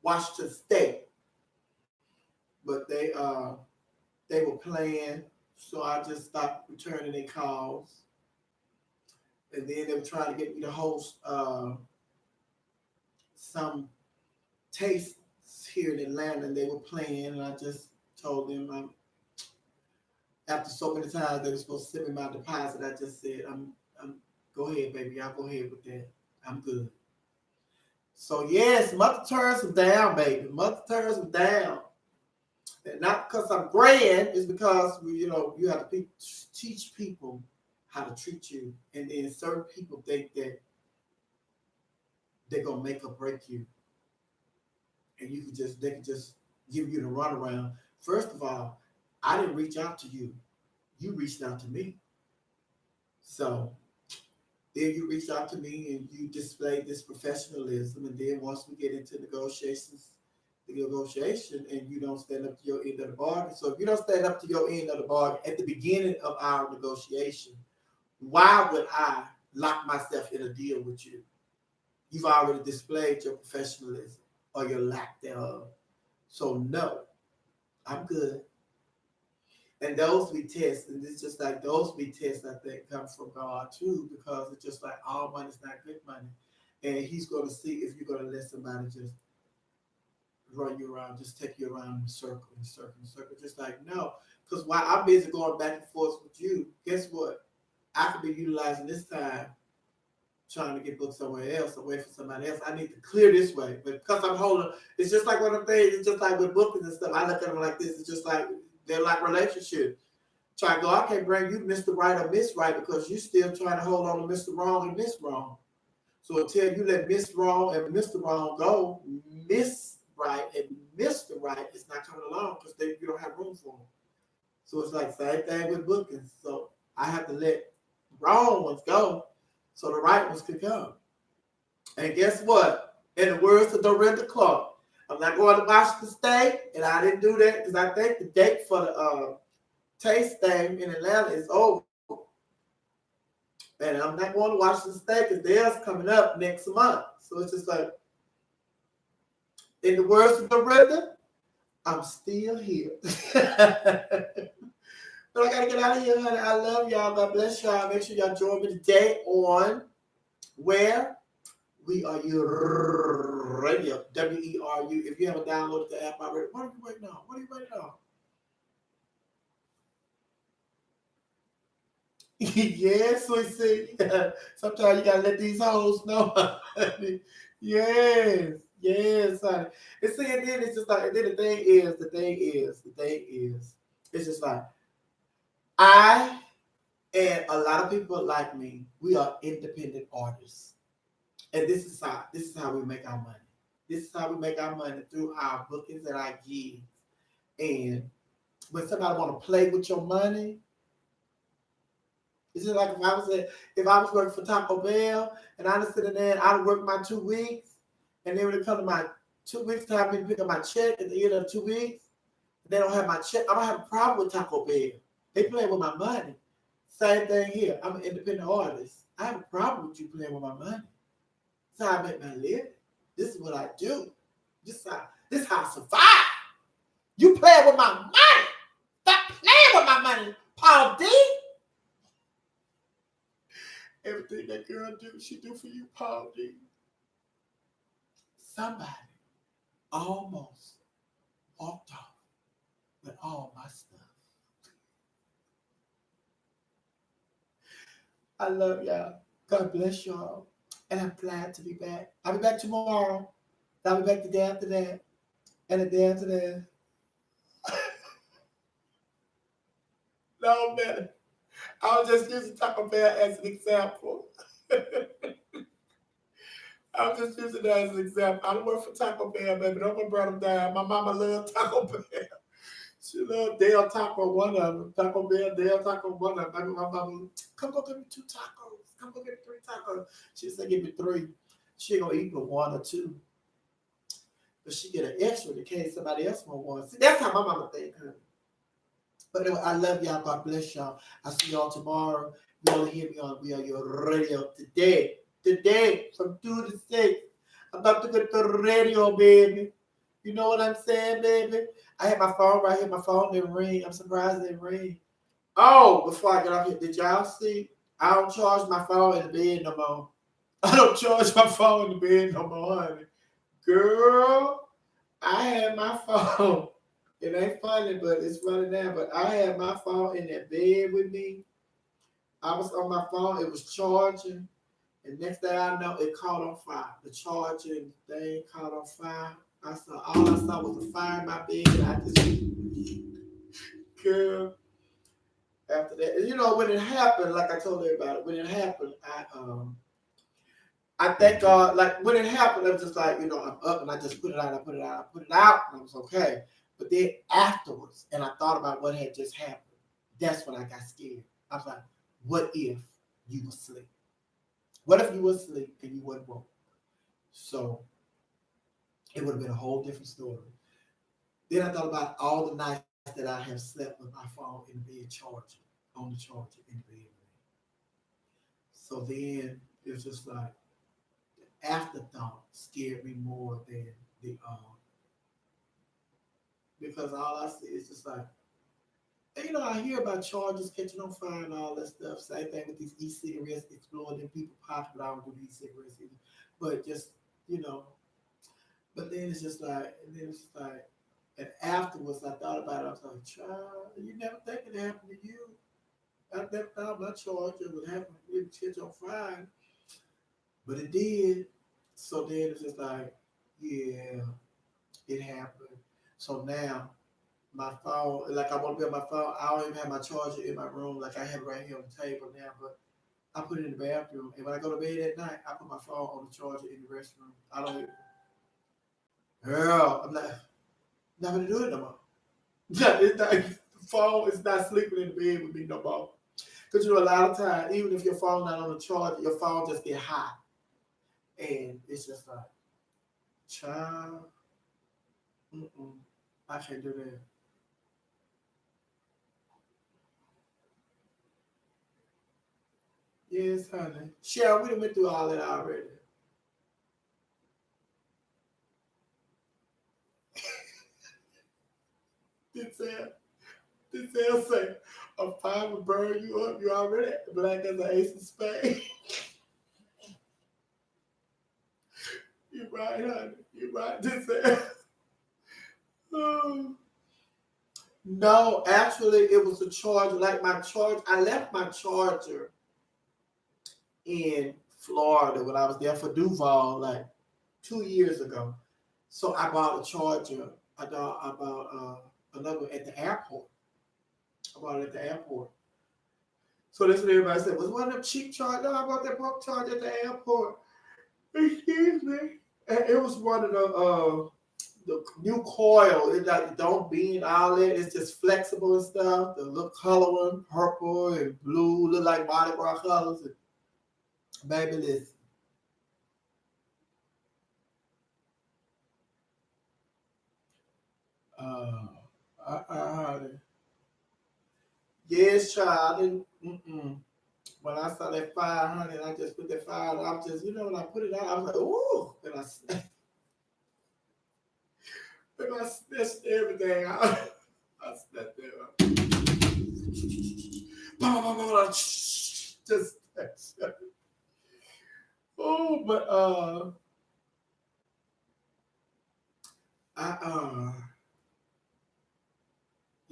Washington State, but they were playing, so I just stopped returning their calls. And then they were trying to get me to host some tastes here in Atlanta, and they were playing, and I just told them after so many times they were supposed to send me my deposit, I just said, I'm go ahead, baby, y'all go ahead with that. I'm good. So yes, Mother turns them down, baby. Mother turns them down. And not because I'm grand, it's because you have to teach people how to treat you. And then certain people think that they're gonna make or break you. And they can just give you the runaround. First of all, I didn't reach out to you. You reached out to me. So then you reached out to me and you displayed this professionalism. And then once we get into negotiation, and you don't stand up to your end of the bargain. So if you don't stand up to your end of the bargain at the beginning of our negotiation, why would I lock myself in a deal with you? You've already displayed your professionalism or your lack thereof. So no, I'm good. And those we test, and it's just like those we test, I think, come from God too, because it's just like all money is not good money. And he's going to see if you're going to let somebody just run you around, just take you around in circle, just like, no. Because while I'm busy going back and forth with you, guess what? I could be utilizing this time trying to get booked somewhere else, away from somebody else. I need to clear this way. But because I'm holding, it's just like one of the things, it's just like with bookings and stuff. I look at them like this. It's just like, they're like relationships. Try to go, I can't bring you Mr. Right or Miss Right because you're still trying to hold on to Mr. Wrong and Miss Wrong. So until you let Miss Wrong and Mr. Wrong go, Miss Right and Mr. Right is not coming along because you don't have room for them. So it's like same thing with bookings. So I have to let wrong ones go so the right ones can come. And guess what? In the words of Dorinda Clark, I'm not going to Washington State, and I didn't do that because I think the date for the taste thing in Atlanta is over. And I'm not going to Washington State because theirs coming up next month. So it's just like, in the words of Dorinda, I'm still here. But I got to get out of here, honey. I love y'all. God bless y'all. Make sure y'all join me today on where? We Are You Radio, WERU. If you haven't downloaded the app already, what are you waiting on? What are you waiting on? Yes, we see. Sometimes you gotta let these hoes know. Yes. Yes, honey. And see, and then it's just like, and then the thing is, it's just like, I and a lot of people like me, we are independent artists. And this is how we make our money. This is how we make our money through our bookings and our gigs. And when somebody want to play with your money, it's just like if I was working for Taco Bell and I was sitting there and I'd work my 2 weeks, and then when it come to my 2 weeks time to pick up my check at the end of 2 weeks, they don't have my check. I don't have a problem with Taco Bell. They play with my money. Same thing here. I'm an independent artist. I have a problem with you playing with my money. This is how I make my living. This is what I do. This is how I survive. You playing with my money. Stop playing with my money, Paul D. Everything that girl do, she do for you, Paul D. Somebody almost walked off with all my stuff. I love y'all. God bless y'all. And I'm glad to be back. I'll be back tomorrow. I'll be back the day after that. And the day after that. No, man. I was just using Taco Bell as an example. I was just using that as an example. I don't work for Taco Bell, baby. Don't want to burn them down. My mama loves Taco Bell. She loved Del Taco, one of them. Taco Bell, Del Taco, one of them. Baby, my mama, come go get me 2 tacos. Come go get me 3 tacos. She said, give me 3. She ain't going to eat but 1 or 2. But she get an extra in case somebody else want one. See, that's how my mama think, honey. But anyway, I love y'all. God bless y'all. I'll see y'all tomorrow. You all hear me on We Are Your Radio today. Today, from 2 to 6. I'm about to get the radio, baby. You know what I'm saying, baby? I had my phone right here. My phone didn't ring. I'm surprised it didn't ring. Oh, before I get off here, did y'all see? I don't charge my phone in the bed no more. I don't charge my phone in the bed no more, honey. Girl, I had my phone. It ain't funny, but it's funny now. But I had my phone in that bed with me. I was on my phone. It was charging. And next thing I know, it caught on fire. The charging thing caught on fire. All I saw was a fire in my bed. I just, girl, after that. And you know, when it happened, like I told everybody, when it happened, I thank God, like when it happened, it was just like, I'm up and I just put it out, and I was okay. But then afterwards, and I thought about what had just happened, that's when I got scared. I was like, what if you were asleep? What if you were asleep and you weren't woke? So it would have been a whole different story. Then I thought about all the nights that I have slept with my phone in the bed charging, on the charger in the bed. So then it was just like, the afterthought scared me more than the because all I see is just like, and, I hear about chargers catching on fire and all that stuff. Same thing with these e-cigarettes exploding in people's pockets, but I don't do e-cigarettes either. But just, but then it's just like, and afterwards I thought about it. I was like, child, you never think it happened to you. I never thought my charger would happen, it would catch on fire. But it did. So then it's just like, yeah, it happened. So now my phone, like I want to be on my phone. I don't even have my charger in my room, like I have it right here on the table now. But I put it in the bathroom, and when I go to bed at night, I put my phone on the charger in the restroom. I don't even, girl, I'm not gonna do it no more. It's not, the phone is not sleeping in the bed with me no more. Because a lot of times, even if your phone not on the charger, your phone just get hot, and it's just like, child, I can't do that. Yes, honey. Cheryl, we done went through all that already. Denzel, Denzel say, a fire will burn you up. You already black as an ace of spades. You right, honey. You right, Denzel. Oh. No, actually, it was the charger. Like my charge, I left my charger in Florida when I was there for Duval, like 2 years ago. So I bought a charger. I bought another one at the airport. I bought it at the airport. So that's what everybody said. Was one of them cheap chargers? No, I bought that pump charger at the airport. Excuse me. And it was one of the new coil. It like don't bean all that. It's just flexible and stuff. The little color one, purple and blue, look like Mardi Gras colors. And baby, listen. Uh, I yes, child. I didn't. When I saw that 500, I just put that 500. I was just, when I put it out, I was like, ooh, and I snatched everything out. I snatched it up. Just, oh, but I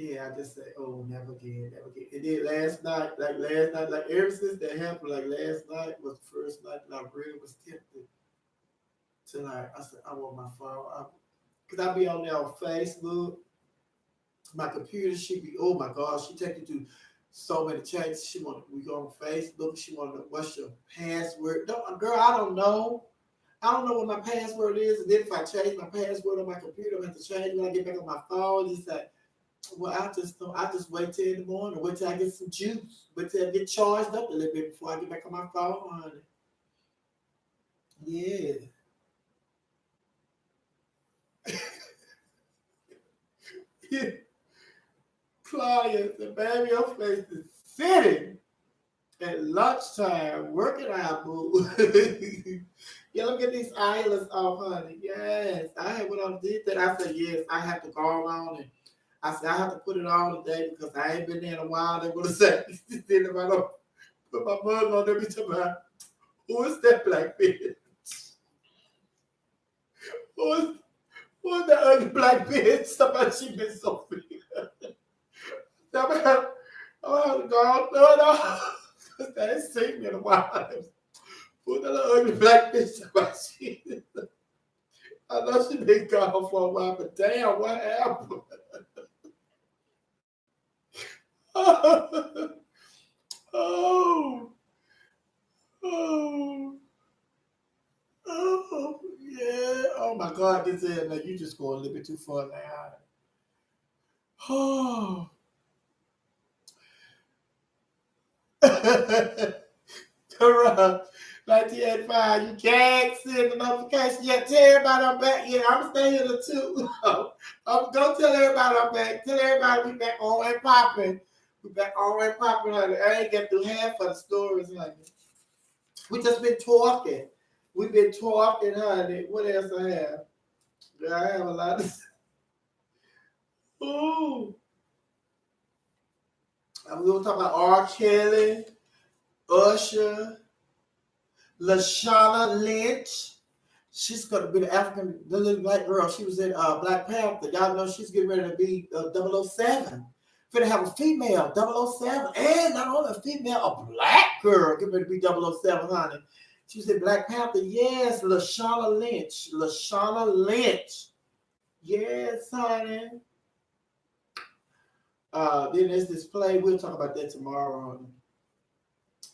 yeah, I just say, oh, never again, never again. And then last night, like ever since that happened, like last night was the first night that I really was tempted to like, I said, I want my phone. Cause I be on there on Facebook. My computer, she be, oh my God, she take you through so many changes. She want we go on Facebook. She want to know what's your password. No, girl, I don't know. I don't know what my password is. And then if I change my password on my computer, I have to change when I get back on my phone. It's like, well, I just don't. I just wait till in the morning. Wait till I get some juice. Wait till I get charged up a little bit before I get back on my phone, honey. Yeah. Yeah. Claudia, the baby, your face is sitting at lunchtime, working out, boo. Yeah, look at these eyelids off, honey. Yes, I had went on did that. I said, yes, I have to go on and I said, I have to put it on today because I ain't been there in a while. They're going to say, then if I don't put my mug on, they'll be talking about, who is that black bitch? Who is, who is that ugly black bitch? Somebody, she been Sophia. I'm going to have to go on, no. They ain't seen me in a while. Who that little ugly black bitch? Somebody, she, I know she been gone for a while, but damn, what happened? Oh, oh, oh, yeah. Oh my God, this is like you just going a little bit too far now. Oh, 1985, you can't send the notification yet. Tell everybody I'm back. Yeah, I'm staying here too. I'm gonna tell everybody I'm back. Tell everybody we back on and popping. We back on and popping, honey. I ain't get through half of the stories, honey. We just been talking. We've been talking, honey. What else I have? Yeah, I have a lot of. Ooh. I'm gonna talk about R. Kelly, Usher, Lashana Lynch. She's gonna be the little black girl. She was in Black Panther. Y'all know she's getting ready to be 007. Finna have a female 007, and not only a female, a black girl getting ready to be 007, honey. She was in Black Panther. Yes, Lashana Lynch. Lashana Lynch. Yes, honey. Then there's this play. We'll talk about that tomorrow.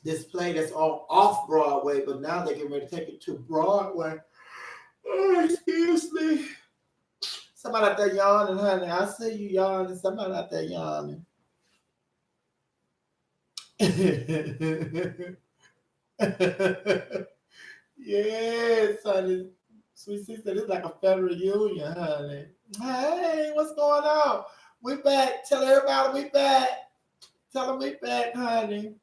This play that's on off Broadway, but now they're getting ready to take it to Broadway. Oh, excuse me. Somebody out there yawning, honey. I see you yawning. Somebody out there yawning. Yes, honey. Sweet sister, it's like a family reunion, honey. Hey, what's going on? We back. Tell everybody we back. Tell them we back, honey.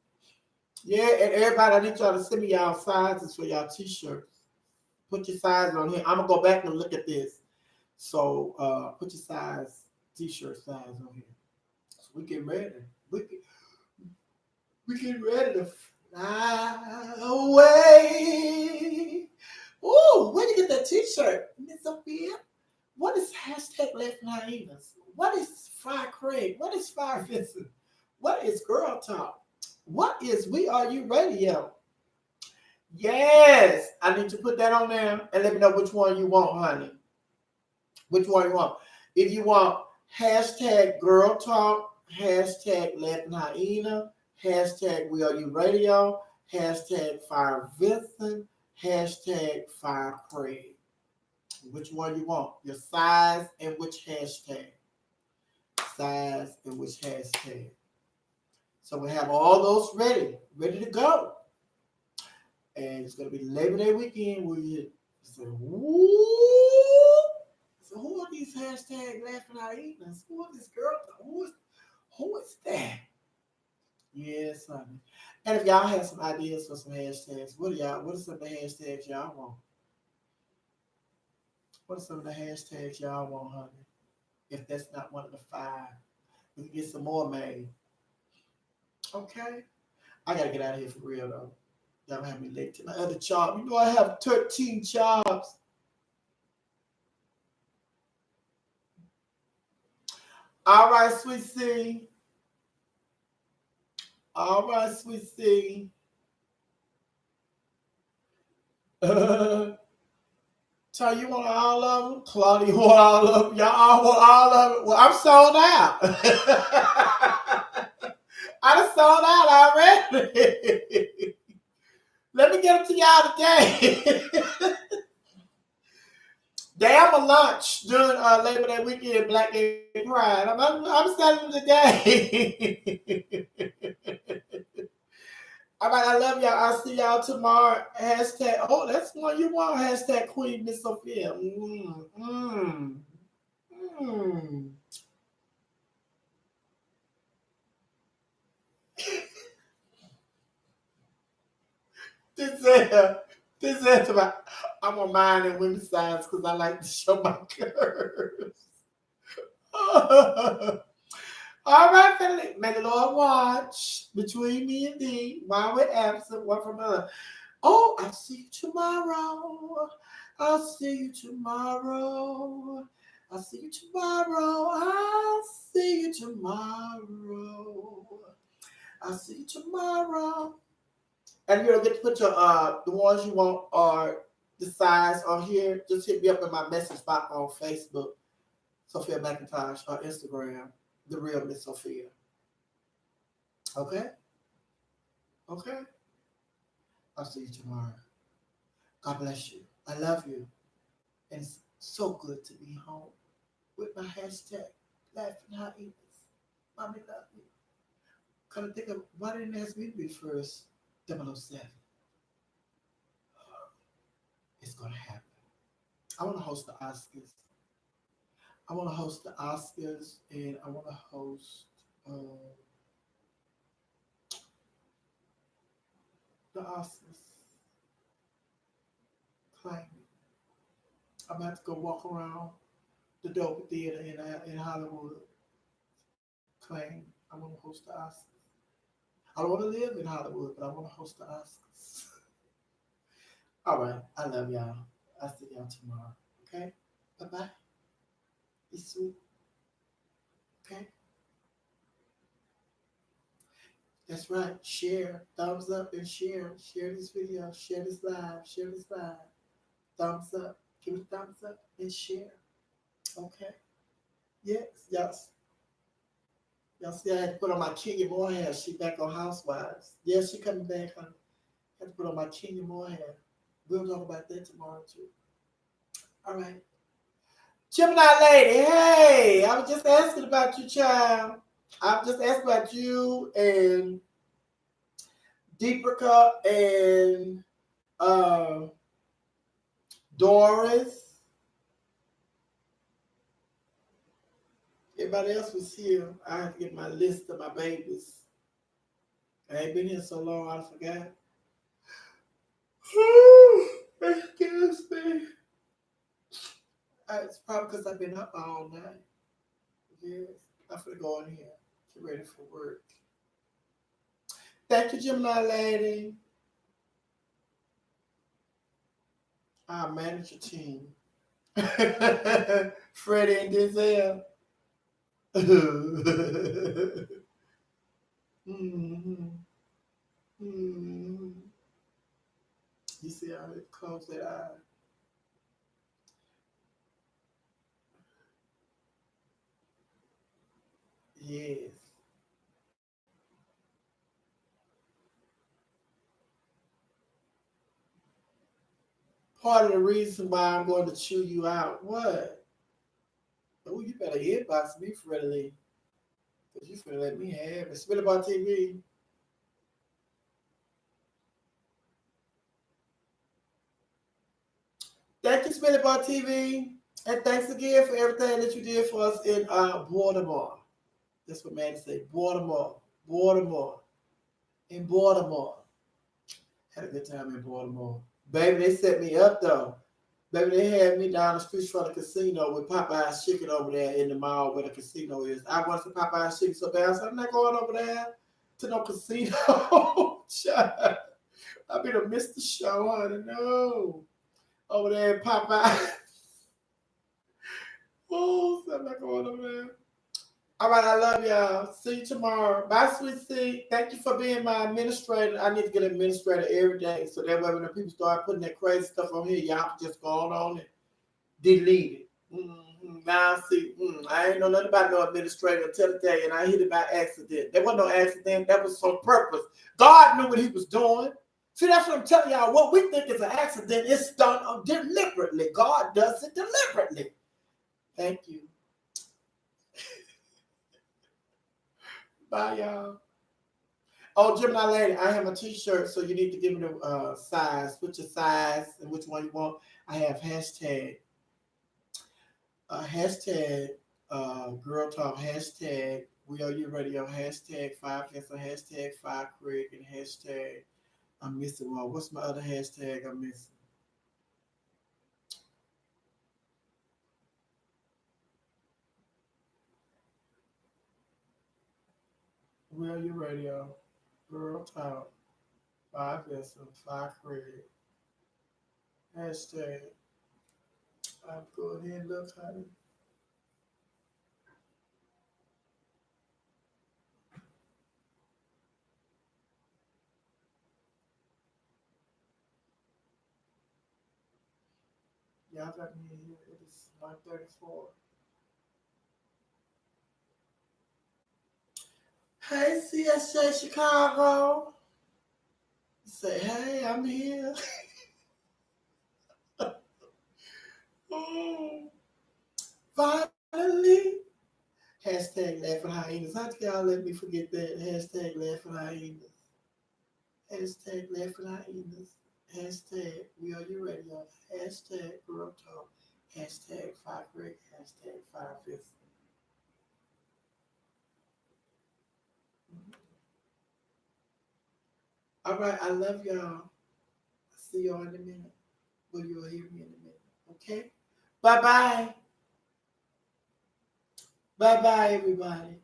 Yeah, and everybody, I need y'all to send me y'all sizes for y'all t-shirts. Put your size on here. I'm gonna go back and look at this. So put your size, t-shirt size on here. So we get ready. We get ready to fly away. Ooh, where did you get that t-shirt? Miss Sophia? What is hashtag left naives? What is Fire Craig? What is Fire Vincent? What is Girl Talk? What is We Are You Radio? Yes, I need to put that on there and let me know which one you want, honey. Which one you want? If you want hashtag girl talk, hashtag Latin hyena, hashtag we are you radio, hashtag fire Vincent, hashtag fire Craig. Which one you want? Your size and which hashtag? Size and which hashtag? So we have all those ready to go. And it's gonna be Labor Day weekend where you say, "Woo!" So who are these hashtag laughing out eating? Who is this girl? Who is that? Yes, honey. And if y'all have some ideas for some hashtags, what are some of the hashtags y'all want? What are some of the hashtags y'all want, honey? If that's not one of the five, we can get some more made. Okay? I gotta get out of here for real though. Y'all have me late to my other job. You know I have 13 jobs. All right, sweet C. All right, sweet C. Tell you want all of them. Claudia want all of them. Y'all all want all of it. Well, I'm sold out. I done sold out already. Let me get them to y'all today. Damn a lunch during Labor Day weekend, Black Day Pride. I'm selling them today. All right, I love y'all. I'll see y'all tomorrow. Hashtag, oh, that's one you want. Hashtag Queen Miss Sophia. This is about, I'm on mine and women's sides because I like to show my curves. All right, family. May the Lord watch between me and thee while we're absent, one from another. Oh, I'll see you tomorrow. I'll see you tomorrow. I'll see you tomorrow. I'll see you tomorrow. I'll see you tomorrow. And you don't get to put your the ones you want are the size on here. Just hit me up in my message box on Facebook, Sophia McIntosh, or Instagram, The Real Miss Sophia. Okay? Okay? I'll see you tomorrow. God bless you. I love you. And it's so good to be home with my hashtag laughing hyenas. Mommy love you. Kind of think of why didn't ask me to be first 007. It's gonna happen. I want to host the Oscars. I want to host the Oscars and I want to host the Oscars. Claim it. I'm about to go walk around the Dolby Theater in Hollywood. Claim I want to host the Oscars. I don't want to live in Hollywood, but I want to host the Oscars. All right. I love y'all. I'll see y'all tomorrow. Okay? Bye-bye. Be sweet. Okay? That's right. Share. Thumbs up and share. Share this video. Share this live. Share this live. Thumbs up. Give it a thumbs up and share. Okay? Yes. Yes. Y'all see I had to put on my Kenya Moore hair. She back on Housewives. Yeah, she coming back, honey. I had to put on my Kenya Moore hair. We'll talk about that tomorrow too. All right. Gemini lady, hey, I was just asking about you, child. I was just asking about you and Deeprika and Doris. Everybody else was here. I had to get my list of my babies. I ain't been here so long, I forgot. Excuse me. It's probably because I've been up all night. Yes, I'm gonna go in here. Get ready for work. Thank you, Gemini lady. Our manager team. Freddie and Denzel. mm-hmm. Mm-hmm. You see how it close that eye. Yes. Part of the reason why I'm going to chew you out. What? Oh, you better inbox me, Freddie. Because you finna let me have it. Spit about TV. Thank you, Spit about TV. And thanks again for everything that you did for us in Baltimore. That's what man say. Baltimore. Baltimore. In Baltimore. Had a good time in Baltimore. Baby, they set me up though. Baby, they had me down the street from the casino with Popeye's chicken over there in the mall where the casino is. I want some Popeye's chicken so bad. So I'm not going over there to no casino. I be to miss the show, honey. No. Over there in Popeye. Oh, so I'm not going over there. All right, I love y'all. See you tomorrow. Bye, sweet C. Thank you for being my administrator. I need to get an administrator every day. So that way when the people start putting that crazy stuff on here, y'all can just go on and delete it. Now, see, I ain't know nothing about no administrator until today, and I hit it by accident. There wasn't no accident. That was on purpose. God knew what he was doing. See, that's what I'm telling y'all. What we think is an accident is done deliberately. God does it deliberately. Thank you. Bye, y'all. Oh, Gemini lady, I have a t-shirt, so you need to give me the size. Put your size and which one you want. I have hashtag girl talk, hashtag we are you radio, hashtag five cancer, hashtag five Craig, and hashtag I'm missing one. What's my other hashtag I'm missing? We are you radio, girl talk, five cancer, five Craig, hashtag I'm going in, look, honey. Y'all got me in here. It is 9:34. Hey, CSJ Chicago. Say, hey, I'm here. Finally. Hashtag laughing hyenas. How can y'all let me forget that? Hashtag laughing hyenas. Hashtag laughing hyenas. Hashtag we are you radio. Hashtag girl talk. Hashtag five break. Hashtag five fifth. All right, I love y'all. See y'all in a minute. Well, you'll hear me in a minute. Okay? Bye bye. Bye bye, everybody.